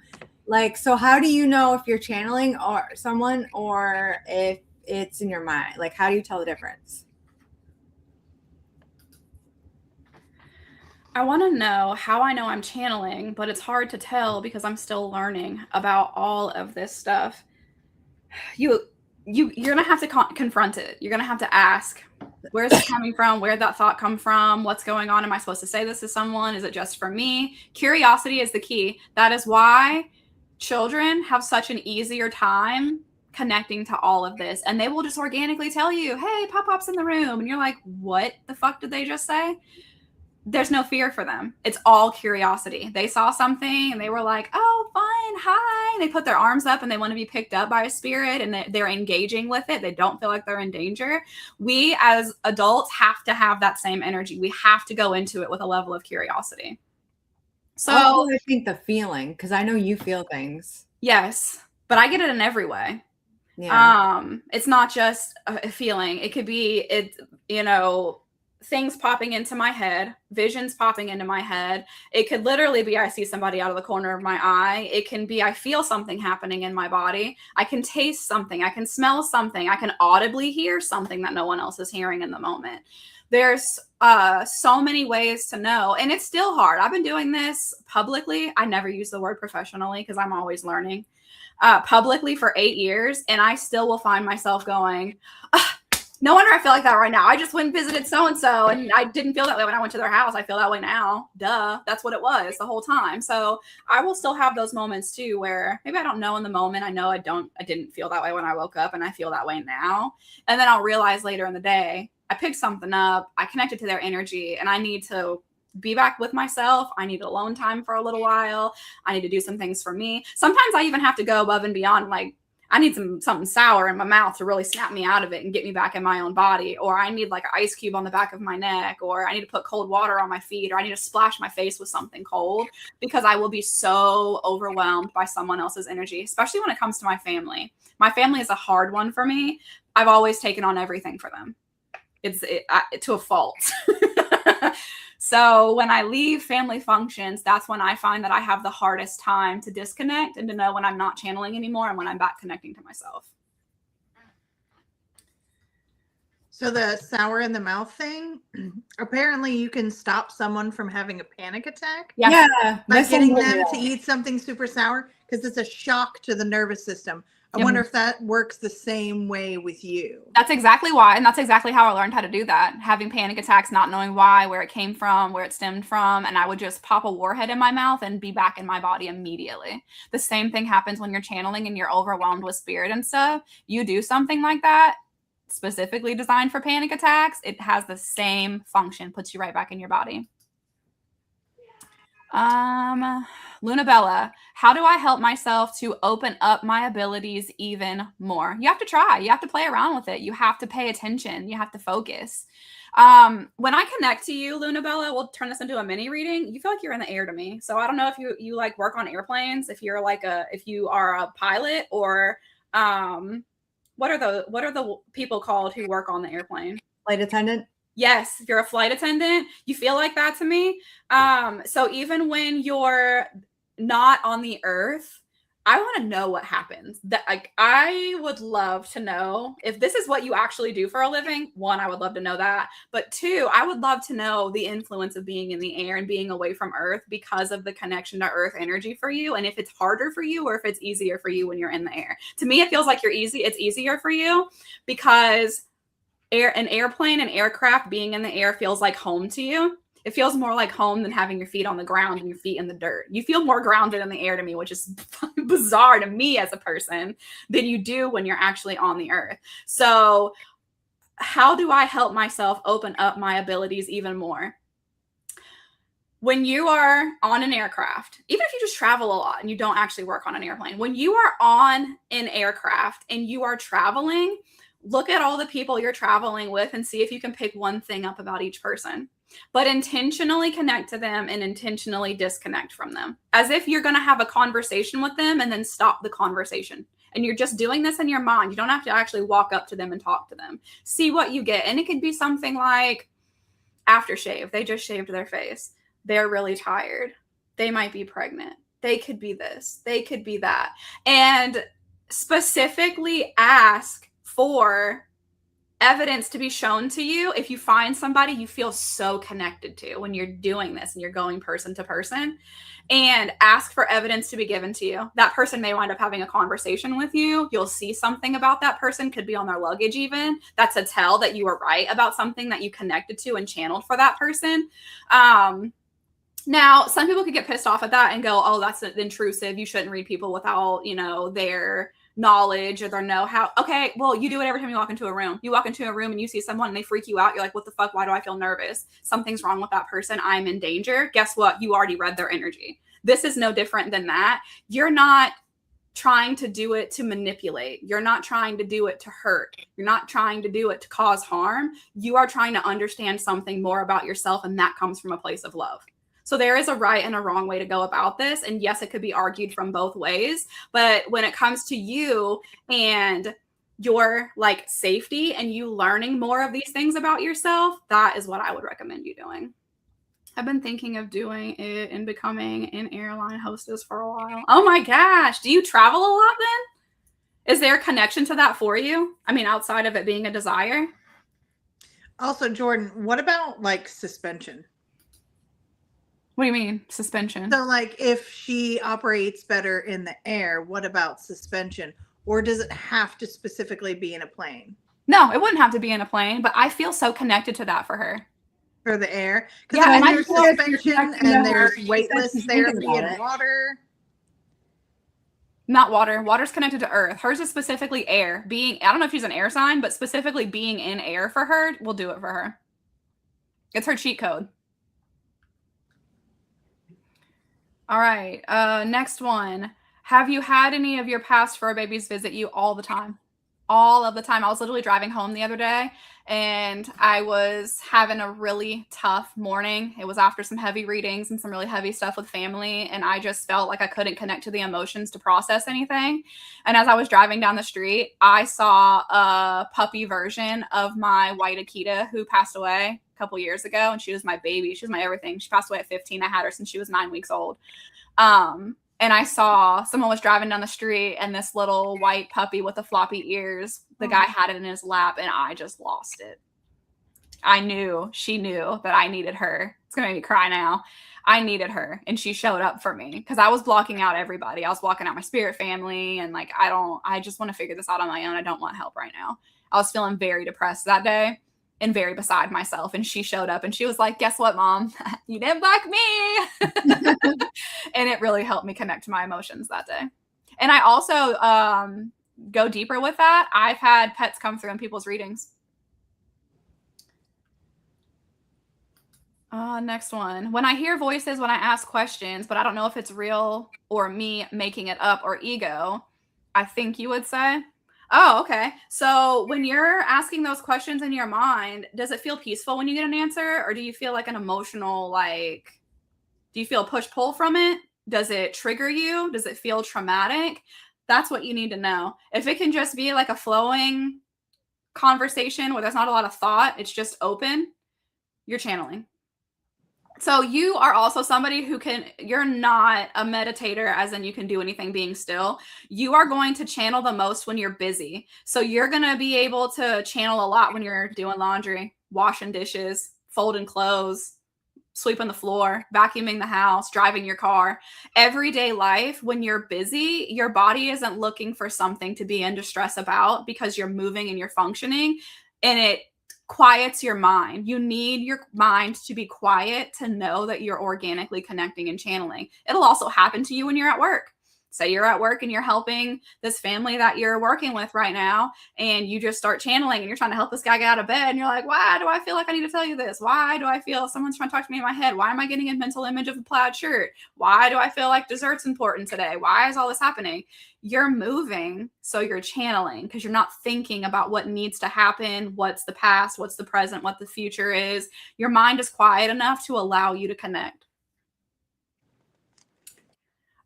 Like, so how do you know if you're channeling or someone or if it's in your mind? Like, how do you tell the difference? I want to know how I know I'm channeling, but it's hard to tell because I'm still learning about all of this stuff. You're gonna have to confront it. You're gonna have to ask, where's it coming from? Where'd that thought come from? What's going on? Am I supposed to say this to someone? Is it just for me? Curiosity is the key. That is why children have such an easier time connecting to all of this, and they will just organically tell you, hey, Pop-Pop's in the room, and you're like, what the fuck did they just say? There's no fear for them. It's all curiosity. They saw something and they were like, oh, fun, hi. And they put their arms up and they want to be picked up by a spirit and they're engaging with it. They don't feel like they're in danger. We as adults have to have that same energy. We have to go into it with a level of curiosity. So I think the feeling, because I know you feel things. Yes, but I get it in every way. Yeah. It's not just a feeling. It could be things popping into my head, visions popping into my head. It could literally be I see somebody out of the corner of my eye. It can be I feel something happening in my body. I can taste something. I can smell something. I can audibly hear something that no one else is hearing in the moment. There's so many ways to know, and it's still hard. I've been doing this publicly. I never use the word professionally because I'm always learning. Publicly for 8 years, and I still will find myself going, no wonder I feel like that right now. I just went and visited so-and-so, and I didn't feel that way when I went to their house. I feel that way now. Duh. That's what it was the whole time. So I will still have those moments too, where maybe I don't know in the moment. I know I didn't feel that way when I woke up, and I feel that way now. And then I'll realize later in the day, I picked something up, I connected to their energy, and I need to be back with myself. I need alone time for a little while. I need to do some things for me. Sometimes I even have to go above and beyond. Like, I need something sour in my mouth to really snap me out of it and get me back in my own body. Or I need like an ice cube on the back of my neck, or I need to put cold water on my feet, or I need to splash my face with something cold, because I will be so overwhelmed by someone else's energy, especially when it comes to my family. My family is a hard one for me. I've always taken on everything for them. It's to a fault. So when I leave family functions, that's when I find that I have the hardest time to disconnect and to know when I'm not channeling anymore and when I'm back connecting to myself. So the sour in the mouth thing, apparently you can stop someone from having a panic attack. Yeah. By getting them to eat something super sour, because it's a shock to the nervous system. I wonder if that works the same way with you. That's exactly why. And that's exactly how I learned how to do that. Having panic attacks, not knowing why, where it came from, where it stemmed from. And I would just pop a warhead in my mouth and be back in my body immediately. The same thing happens when you're channeling and you're overwhelmed with spirit and stuff. You do something like that, specifically designed for panic attacks, it has the same function, puts you right back in your body. Luna Bella, how do I help myself to open up my abilities even more? You have to try. You have to play around with it. You have to pay attention. You have to focus. When I connect to you, Luna Bella, we'll turn this into a mini reading. You feel like you're in the air to me. So I don't know if you like work on airplanes, if you are a pilot, or what are the people called who work on the airplane? Flight attendant. Yes, if you're a flight attendant, you feel like that to me. So even when you're not on the earth, I want to know what happens. I would love to know if this is what you actually do for a living. One, I would love to know that. But two, I would love to know the influence of being in the air and being away from earth because of the connection to earth energy for you. And if it's harder for you or if it's easier for you when you're in the air. To me, it feels like it's easier for you because an airplane and aircraft, being in the air feels like home to you. It feels more like home than having your feet on the ground and your feet in the dirt. You feel more grounded in the air to me, which is bizarre to me as a person, than you do when you're actually on the earth. So how do I help myself open up my abilities even more? When you are on an aircraft, even if you just travel a lot and you don't actually work on an airplane, when you are on an aircraft and you are traveling, look at all the people you're traveling with and see if you can pick one thing up about each person, but intentionally connect to them and intentionally disconnect from them, as if you're going to have a conversation with them and then stop the conversation. And you're just doing this in your mind. You don't have to actually walk up to them and talk to them. See what you get. And it could be something like aftershave. They just shaved their face. They're really tired. They might be pregnant. They could be this. They could be that. And specifically ask for evidence to be shown to you if you find somebody you feel so connected to when you're doing this and you're going person to person, and ask for evidence to be given to you. That person may wind up having a conversation with you. You'll see something about that person, could be on their luggage even. That's a tell that you were right about something that you connected to and channeled for that person. Now, some people could get pissed off at that and go, oh, that's intrusive. You shouldn't read people without, their knowledge or their know-how. Okay, well, you do it every time you walk into a room. You walk into a room and you see someone and they freak you out. You're like, what the fuck? Why do I feel nervous? Something's wrong with that person. I'm in danger. Guess what? You already read their energy. This is no different than that. You're not trying to do it to manipulate. You're not trying to do it to hurt. You're not trying to do it to cause harm. You are trying to understand something more about yourself, and that comes from a place of love. So there is a right and a wrong way to go about this. And yes, it could be argued from both ways. But when it comes to you and your safety and you learning more of these things about yourself, that is what I would recommend you doing. I've been thinking of doing it and becoming an airline hostess for a while. Oh my gosh. Do you travel a lot then? Is there a connection to that for you? I mean, outside of it being a desire? Also, Jordan, what about suspension? What do you mean, suspension? So, if she operates better in the air, what about suspension? Or does it have to specifically be in a plane? No, it wouldn't have to be in a plane, but I feel so connected to that for her. For the air? Because there's suspension and there's weightless therapy and water. Not water. Water's connected to earth. Hers is specifically air. I don't know if she's an air sign, but specifically being in air for her will do it for her. It's her cheat code. All right. Next one. Have you had any of your past fur babies visit you all the time? All of the time. I was literally driving home the other day and I was having a really tough morning. It was after some heavy readings and some really heavy stuff with family. And I just felt like I couldn't connect to the emotions to process anything. And as I was driving down the street, I saw a puppy version of my white Akita who passed away a couple years ago. And she was my baby. She was my everything. She passed away at 15. I had her since she was 9 weeks old. And I saw someone was driving down the street and this little white puppy with the floppy ears, the guy had it in his lap and I just lost it. She knew that I needed her. It's going to make me cry now. I needed her and she showed up for me because I was blocking out everybody. I was blocking out my spirit family and like, I just want to figure this out on my own. I don't want help right now. I was feeling very depressed that day and very beside myself. And she showed up and she was like, guess what, Mom? You didn't block me. And it really helped me connect to my emotions that day. And I also go deeper with that. I've had pets come through in people's readings. Next one. When I hear voices, when I ask questions, but I don't know if it's real or me making it up or ego, I think you would say. Oh, okay. So when you're asking those questions in your mind, does it feel peaceful when you get an answer? Or do you feel like an emotional, do you feel a push-pull from it? Does it trigger you? Does it feel traumatic? That's what you need to know. If it can just be like a flowing conversation where there's not a lot of thought, it's just open, you're channeling. So you are also somebody who you're not a meditator as in you can do anything being still. You are going to channel the most when you're busy. So you're going to be able to channel a lot when you're doing laundry, washing dishes, folding clothes, sweeping the floor, vacuuming the house, driving your car. Everyday life, when you're busy, your body isn't looking for something to be in distress about because you're moving and you're functioning, and it quiets your mind. You need your mind to be quiet to know that you're organically connecting and channeling. It'll also happen to you when you're at work. Say you're at work and you're helping this family that you're working with right now, and you just start channeling and you're trying to help this guy get out of bed. And you're like, why do I feel like I need to tell you this? Why do I feel someone's trying to talk to me in my head? Why am I getting a mental image of a plaid shirt? Why do I feel like dessert's important today? Why is all this happening? You're moving, so you're channeling because you're not thinking about what needs to happen, what's the past, what's the present, what the future is. Your mind is quiet enough to allow you to connect.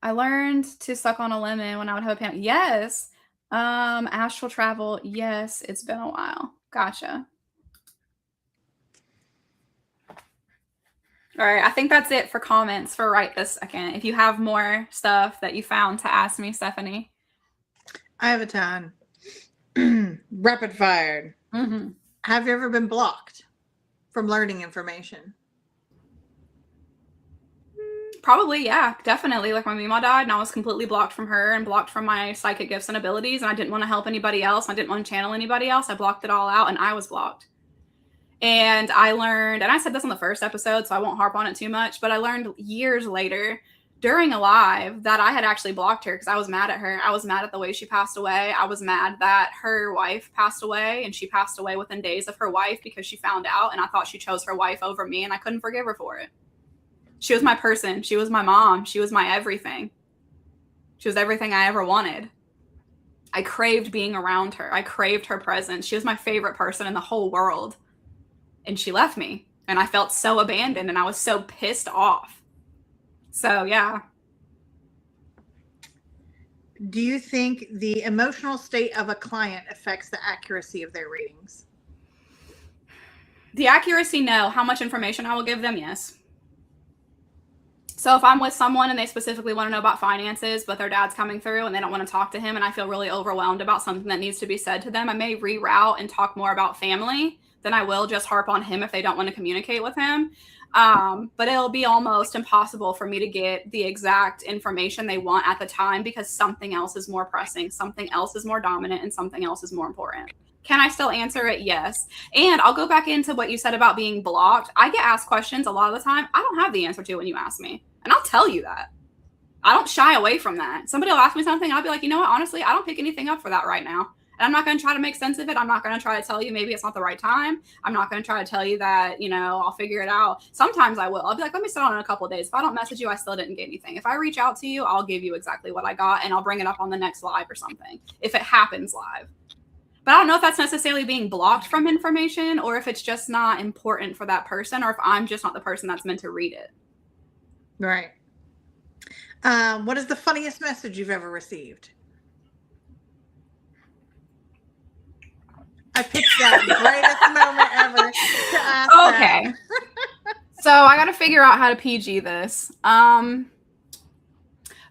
I learned to suck on a lemon when I would have a panic. Yes. Astral travel. Yes. It's been a while. Gotcha. All right. I think that's it for comments for right this second. If you have more stuff that you found to ask me, Stephanie. I have a ton. Rapid fired. Mm-hmm. Have you ever been blocked from learning information? Probably, yeah, definitely. Like my Mima died and I was completely blocked from her and blocked from my psychic gifts and abilities. And I didn't want to help anybody else. I didn't want to channel anybody else. I blocked it all out and I was blocked. And I learned, and I said this on the first episode, so I won't harp on it too much, but I learned years later during a live that I had actually blocked her because I was mad at her. I was mad at the way she passed away. I was mad that her wife passed away and she passed away within days of her wife because she found out, and I thought she chose her wife over me and I couldn't forgive her for it. She was my person. She was my mom. She was my everything. She was everything I ever wanted. I craved being around her. I craved her presence. She was my favorite person in the whole world. And she left me. And I felt so abandoned and I was so pissed off. So, yeah. Do you think the emotional state of a client affects the accuracy of their readings? The accuracy, no. How much information I will give them, yes. So if I'm with someone and they specifically want to know about finances, but their dad's coming through and they don't want to talk to him and I feel really overwhelmed about something that needs to be said to them, I may reroute and talk more about family than I will just harp on him if they don't want to communicate with him. But it'll be almost impossible for me to get the exact information they want at the time because something else is more pressing, something else is more dominant, and something else is more important. Can I still answer it? Yes. And I'll go back into what you said about being blocked. I get asked questions a lot of the time I don't have the answer to when you ask me. And I'll tell you that. I don't shy away from that. Somebody will ask me something. I'll be like, you know what? Honestly, I don't pick anything up for that right now. And I'm not going to try to make sense of it. I'm not going to try to tell you maybe it's not the right time. I'm not going to try to tell you that, I'll figure it out. Sometimes I will. I'll be like, let me sit on it in a couple of days. If I don't message you, I still didn't get anything. If I reach out to you, I'll give you exactly what I got, and I'll bring it up on the next live or something, if it happens live. But I don't know if that's necessarily being blocked from information, or if it's just not important for that person, or if I'm just not the person that's meant to read it. Right. What is the funniest message you've ever received? I picked that greatest moment ever to ask. Okay. So I got to figure out how to PG this.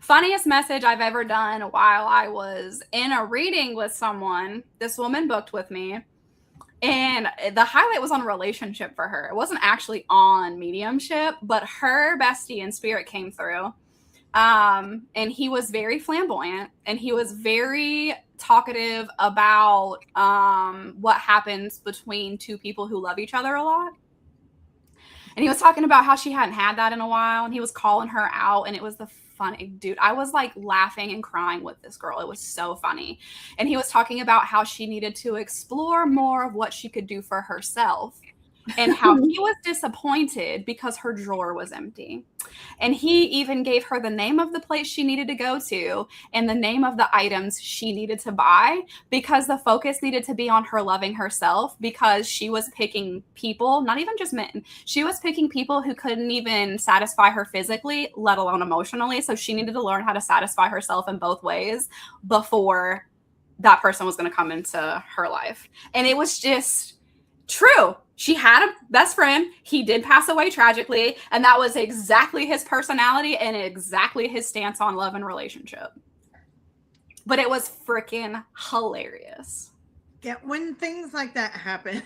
Funniest message I've ever done while I was in a reading with someone. This woman booked with me, and the highlight was on relationship for her. It wasn't actually on mediumship, but her bestie in spirit came through. And he was very flamboyant, and he was very talkative about what happens between two people who love each other a lot. And he was talking about how she hadn't had that in a while, and he was calling her out, and it was the funny dude. I was like laughing and crying with this girl. It was so funny. And he was talking about how she needed to explore more of what she could do for herself, and how he was disappointed because her drawer was empty. And he even gave her the name of the place she needed to go to and the name of the items she needed to buy, because the focus needed to be on her loving herself, because she was picking people, not even just men. She was picking people who couldn't even satisfy her physically, let alone emotionally. So she needed to learn how to satisfy herself in both ways before that person was going to come into her life. And it was just true. She had a best friend. He did pass away tragically, and that was exactly his personality and exactly his stance on love and relationship. But it was freaking hilarious. Yeah, when things like that happen,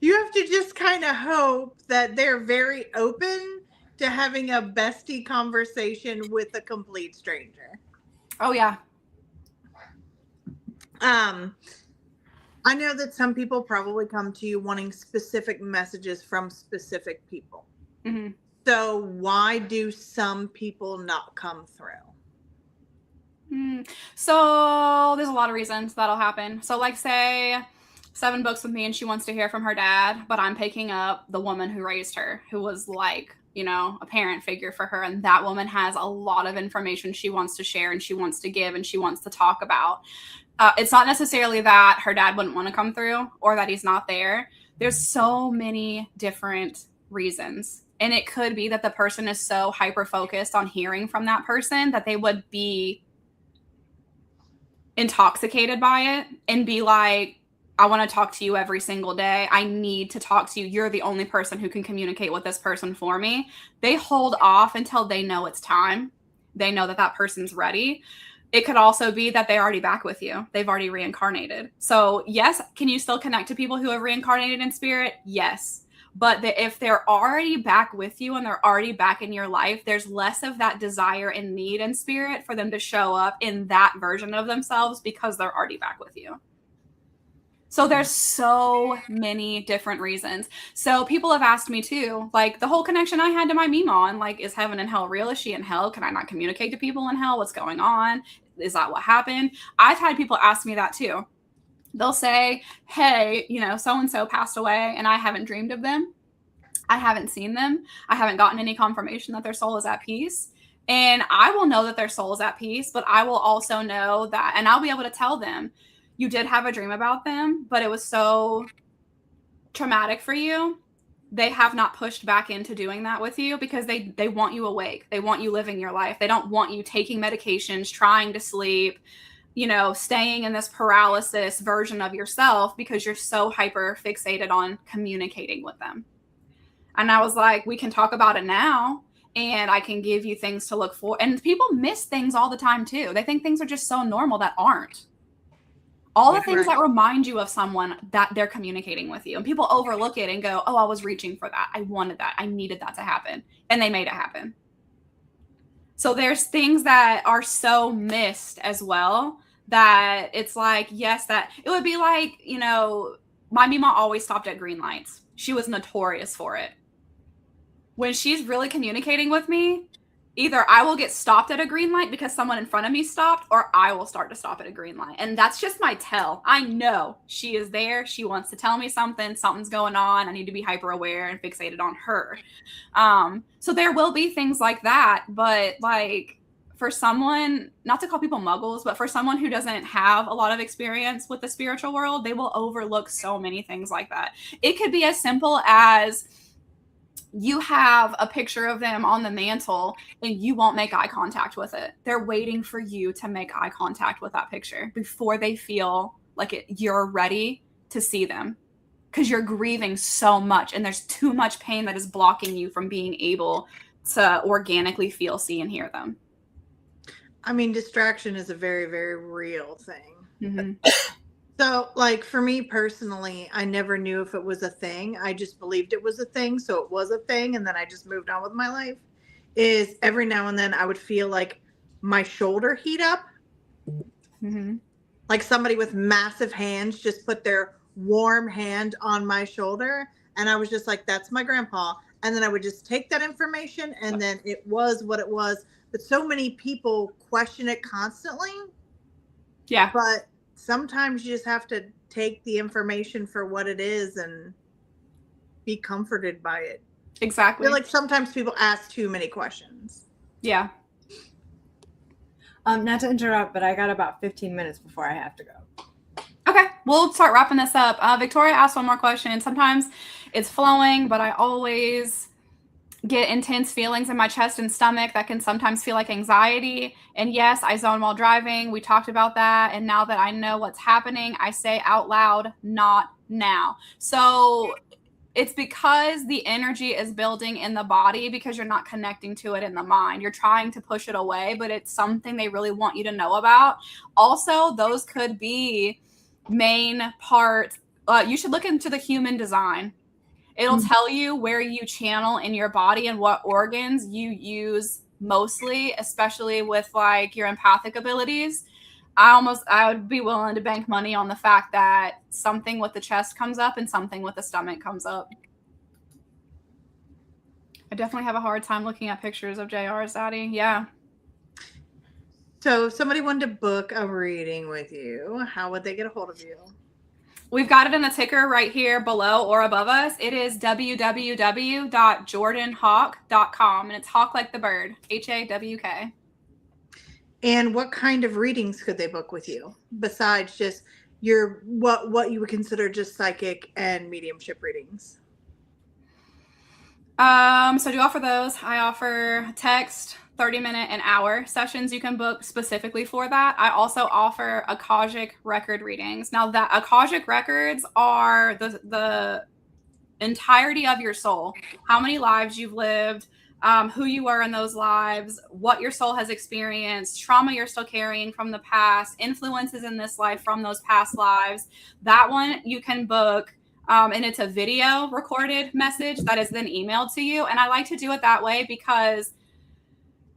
you have to just kind of hope that they're very open to having a bestie conversation with a complete stranger. Oh, yeah. I know that some people probably come to you wanting specific messages from specific people. Mm-hmm. So why do some people not come through? So there's a lot of reasons that'll happen. So like, say 7 books with me and she wants to hear from her dad, but I'm picking up the woman who raised her, who was like, a parent figure for her. And that woman has a lot of information she wants to share, and she wants to give, and she wants to talk about. It's not necessarily that her dad wouldn't want to come through or that he's not there. There's so many different reasons. And it could be that the person is so hyper-focused on hearing from that person that they would be intoxicated by it and be like, I want to talk to you every single day. I need to talk to you. You're the only person who can communicate with this person for me. They hold off until they know it's time. They know that that person's ready. It could also be that they're already back with you. They've already reincarnated. So yes, can you still connect to people who have reincarnated in spirit? Yes. But if they're already back with you and they're already back in your life, there's less of that desire and need in spirit for them to show up in that version of themselves, because they're already back with you. So there's so many different reasons. So people have asked me too, like the whole connection I had to my Mimon, like, is heaven and hell real? Is she in hell? Can I not communicate to people in hell? What's going on? Is that what happened? I've had people ask me that too. They'll say, hey, so-and-so passed away and I haven't dreamed of them. I haven't seen them. I haven't gotten any confirmation that their soul is at peace. And I will know that their soul is at peace, but I will also know that, and I'll be able to tell them, you did have a dream about them, but it was so traumatic for you. They have not pushed back into doing that with you because they want you awake. They want you living your life. They don't want you taking medications, trying to sleep, staying in this paralysis version of yourself because you're so hyper fixated on communicating with them. And I was like, we can talk about it now, and I can give you things to look for. And people miss things all the time too. They think things are just so normal that aren't. All the things that remind you of someone that they're communicating with you. And people overlook it and go, oh, I was reaching for that. I wanted that. I needed that to happen. And they made it happen. So there's things that are so missed as well that it's like, yes, that it would be like, my Mima always stopped at green lights. She was notorious for it. When she's really communicating with me, either I will get stopped at a green light because someone in front of me stopped, or I will start to stop at a green light. And that's just my tell. I know she is there. She wants to tell me something. Something's going on. I need to be hyper aware and fixated on her. So there will be things like that. But like, for someone, not to call people muggles, but for someone who doesn't have a lot of experience with the spiritual world, they will overlook so many things like that. It could be as simple as you have a picture of them on the mantle and you won't make eye contact with it. They're waiting for you to make eye contact with that picture before they feel like you're ready to see them, because you're grieving so much and there's too much pain that is blocking you from being able to organically feel, see, and hear them. I mean, distraction is a very, very real thing. Mm-hmm. So, like, for me personally, I never knew if it was a thing. I just believed it was a thing. So it was a thing. And then I just moved on with my life. Is every now and then I would feel like my shoulder heat up. Mm-hmm. Like somebody with massive hands just put their warm hand on my shoulder. And I was just like, that's my grandpa. And then I would just take that information. And then it was what it was. But so many people question it constantly. Yeah. But sometimes you just have to take the information for what it is and be comforted by it. Exactly. I feel like sometimes people ask too many questions. Yeah. Not to interrupt, but I got about 15 minutes before I have to go. Okay, we'll start wrapping this up. Victoria asked one more question. Sometimes it's flowing, but I always get intense feelings in my chest and stomach that can sometimes feel like anxiety. And yes, I zone while driving. We talked about that. And now that I know what's happening, I say out loud, not now. So it's because the energy is building in the body because you're not connecting to it in the mind. You're trying to push it away, but it's something they really want you to know about. Also, those could be main parts. You should look into the human design. It'll tell you where you channel in your body and what organs you use mostly, especially with like your empathic abilities. I would be willing to bank money on the fact that something with the chest comes up and something with the stomach comes up. I definitely have a hard time looking at pictures of JR's daddy. Yeah. So if somebody wanted to book a reading with you, how would they get a hold of you? We've got it in the ticker right here below or above us. It is www.jordanhawk.com, and it's hawk like the bird, HAWK. And what kind of readings could they book with you besides just your what you would consider just psychic and mediumship readings? So do you offer those? I offer text, 30-minute and hour sessions you can book specifically for that. I also offer Akashic record readings. Now that Akashic records are the entirety of your soul, how many lives you've lived, who you were in those lives, what your soul has experienced, trauma you're still carrying from the past, influences in this life from those past lives. That one you can book. And it's a video recorded message that is then emailed to you. And I like to do it that way because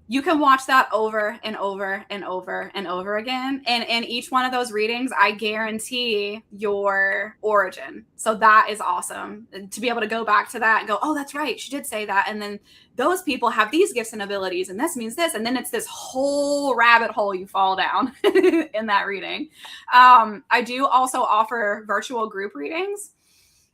you can watch that over and over and over and over again. And in each one of those readings, I guarantee your origin. So that is awesome to be able to go back to that and go, oh, that's right, she did say that. And then those people have these gifts and abilities, and this means this. And then it's this whole rabbit hole you fall down in that reading. I do also offer virtual group readings.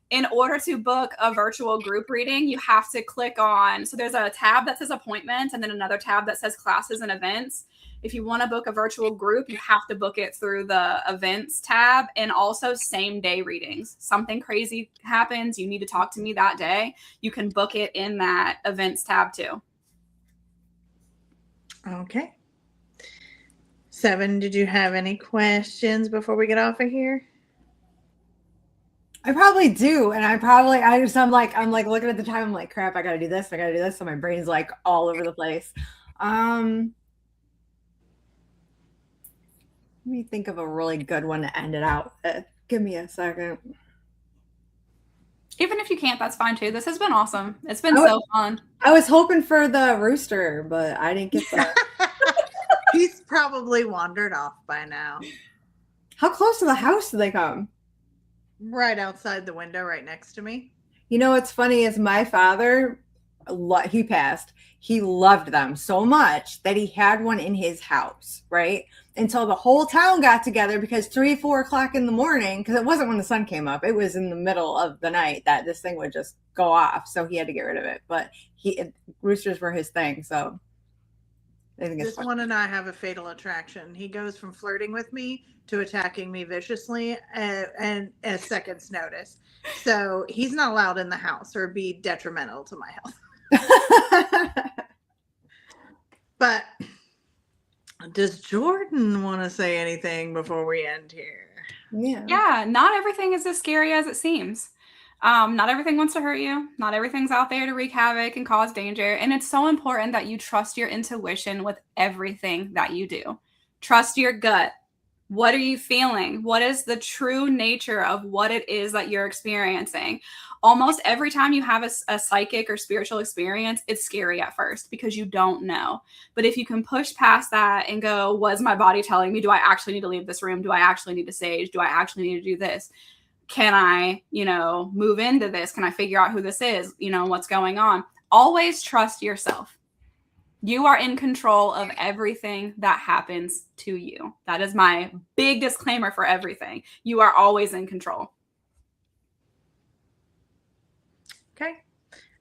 In order to book a virtual group reading, you have to click on, so there's a tab that says appointments and then another tab that says classes and events. If you want to book a virtual group, you have to book it through the events tab, and also same day readings. Something crazy happens, you need to talk to me that day, you can book it in that events tab too. Okay. 7, did you have any questions before we get off of here? I probably do. And I'm like looking at the time. I'm like, crap, I got to do this. I got to do this. So my brain's like all over the place. Let me think of a really good one to end it out with. Give me a second. Even if you can't, that's fine too. This has been awesome. It's been so fun. I was hoping for the rooster, but I didn't get that. He's probably wandered off by now. How close to the house do they come? Right outside the window, right next to me. You know what's funny is my father he passed. He loved them so much that he had one in his house, right? Until the whole town got together because 3-4 o'clock in the morning, because it wasn't when the sun came up, it was in the middle of the night that this thing would just go off. So he had to get rid of it. But roosters were his thing. So I think it's this one and I have a fatal attraction. He goes from flirting with me to attacking me viciously and a second's notice. So he's not allowed in the house or be detrimental to my health. But does Jordan want to say anything before we end here? Yeah, not everything is as scary as it seems. Not everything wants to hurt you. Not everything's out there to wreak havoc and cause danger. And it's so important that you trust your intuition with everything that you do. Trust your gut. What are you feeling? What is the true nature of what it is that you're experiencing? Almost every time you have a psychic or spiritual experience, it's scary at first because you don't know. But if you can push past that and go, what's my body telling me? Do I actually need to leave this room? Do I actually need to sage? Do I actually need to do this? Can I, move into this? Can I figure out who this is? What's going on? Always trust yourself. You are in control of everything that happens to you. That is my big disclaimer for everything. You are always in control. Okay.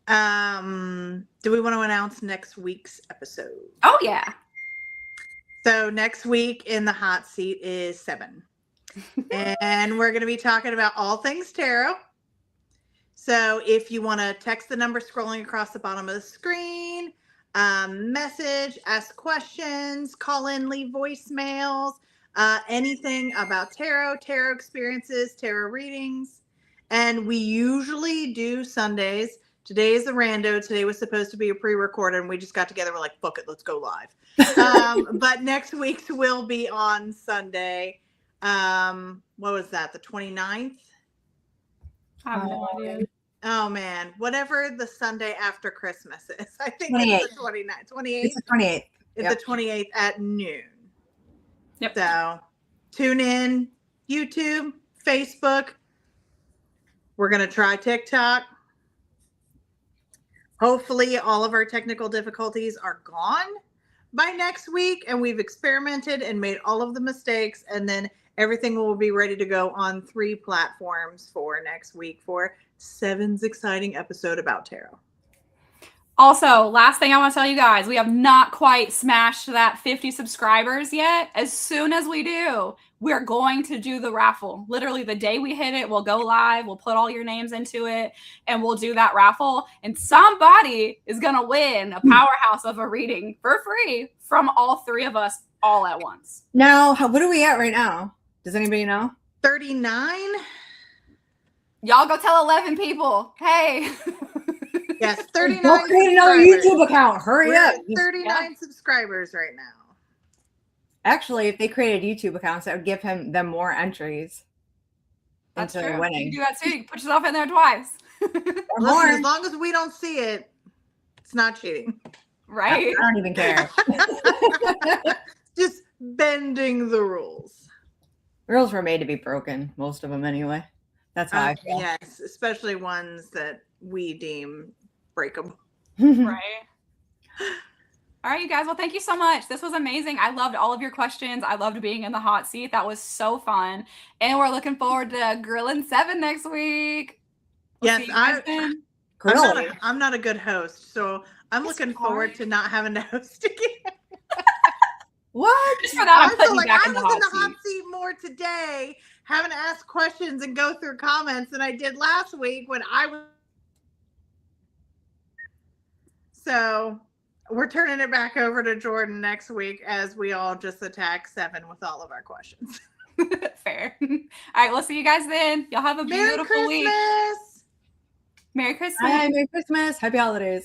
Do we want to announce next week's episode? Oh, yeah. So next week in the hot seat is 7. And we're going to be talking about all things tarot. So if you want to text the number scrolling across the bottom of the screen, message, ask questions, call in, leave voicemails, anything about tarot experiences, tarot readings. And we usually do Sundays. Today is a rando. Today was supposed to be a pre-recorded, and we just got together. We're like, fuck it, let's go live. But next week's will be on Sunday. What was that? The 29th? I have no idea. Oh man, whatever the Sunday after Christmas is. I think 28th. it's the 29th. 28th? It's the 28th. It's the 28th at noon. Yep. So tune in, YouTube, Facebook. We're going to try TikTok. Hopefully all of our technical difficulties are gone by next week, and we've experimented and made all of the mistakes, and then everything will be ready to go on 3 platforms for next week for 7's exciting episode about tarot. Also, last thing I want to tell you guys, we have not quite smashed that 50 subscribers yet. As soon as we do, we're going to do the raffle. Literally the day we hit it, we'll go live, we'll put all your names into it, and we'll do that raffle. And somebody is going to win a powerhouse of a reading for free from all 3 of us all at once. Now, what are we at right now? Does anybody know? 39? Y'all go tell 11 people. Hey. Yes, 39. Don't create another YouTube account. Hurry We're up. at 39 subscribers right now. Actually, if they created YouTube accounts, that would give them more entries. That's into true. winning. You can do that too. You can put yourself in there twice. Listen, as long as we don't see it, it's not cheating. Right? I don't even care. Just bending the rules. Rules were made to be broken, most of them anyway. That's how I feel. Yes, especially ones that we deem breakable. Right. All right, you guys. Well, thank you so much. This was amazing. I loved all of your questions. I loved being in the hot seat. That was so fun. And we're looking forward to Grilling 7 next week. Yes, I'm not a good host, so I'm looking forward to not having to host again. What? Just for that, I feel like I was in the hot seat more today, having to ask questions and go through comments than I did last week when I was. So we're turning it back over to Jordan next week as we all just attack 7 with all of our questions. Fair. All right, we'll see you guys then. Y'all have a beautiful week. Merry Christmas. Merry Christmas. Hi, Merry Christmas. Happy holidays.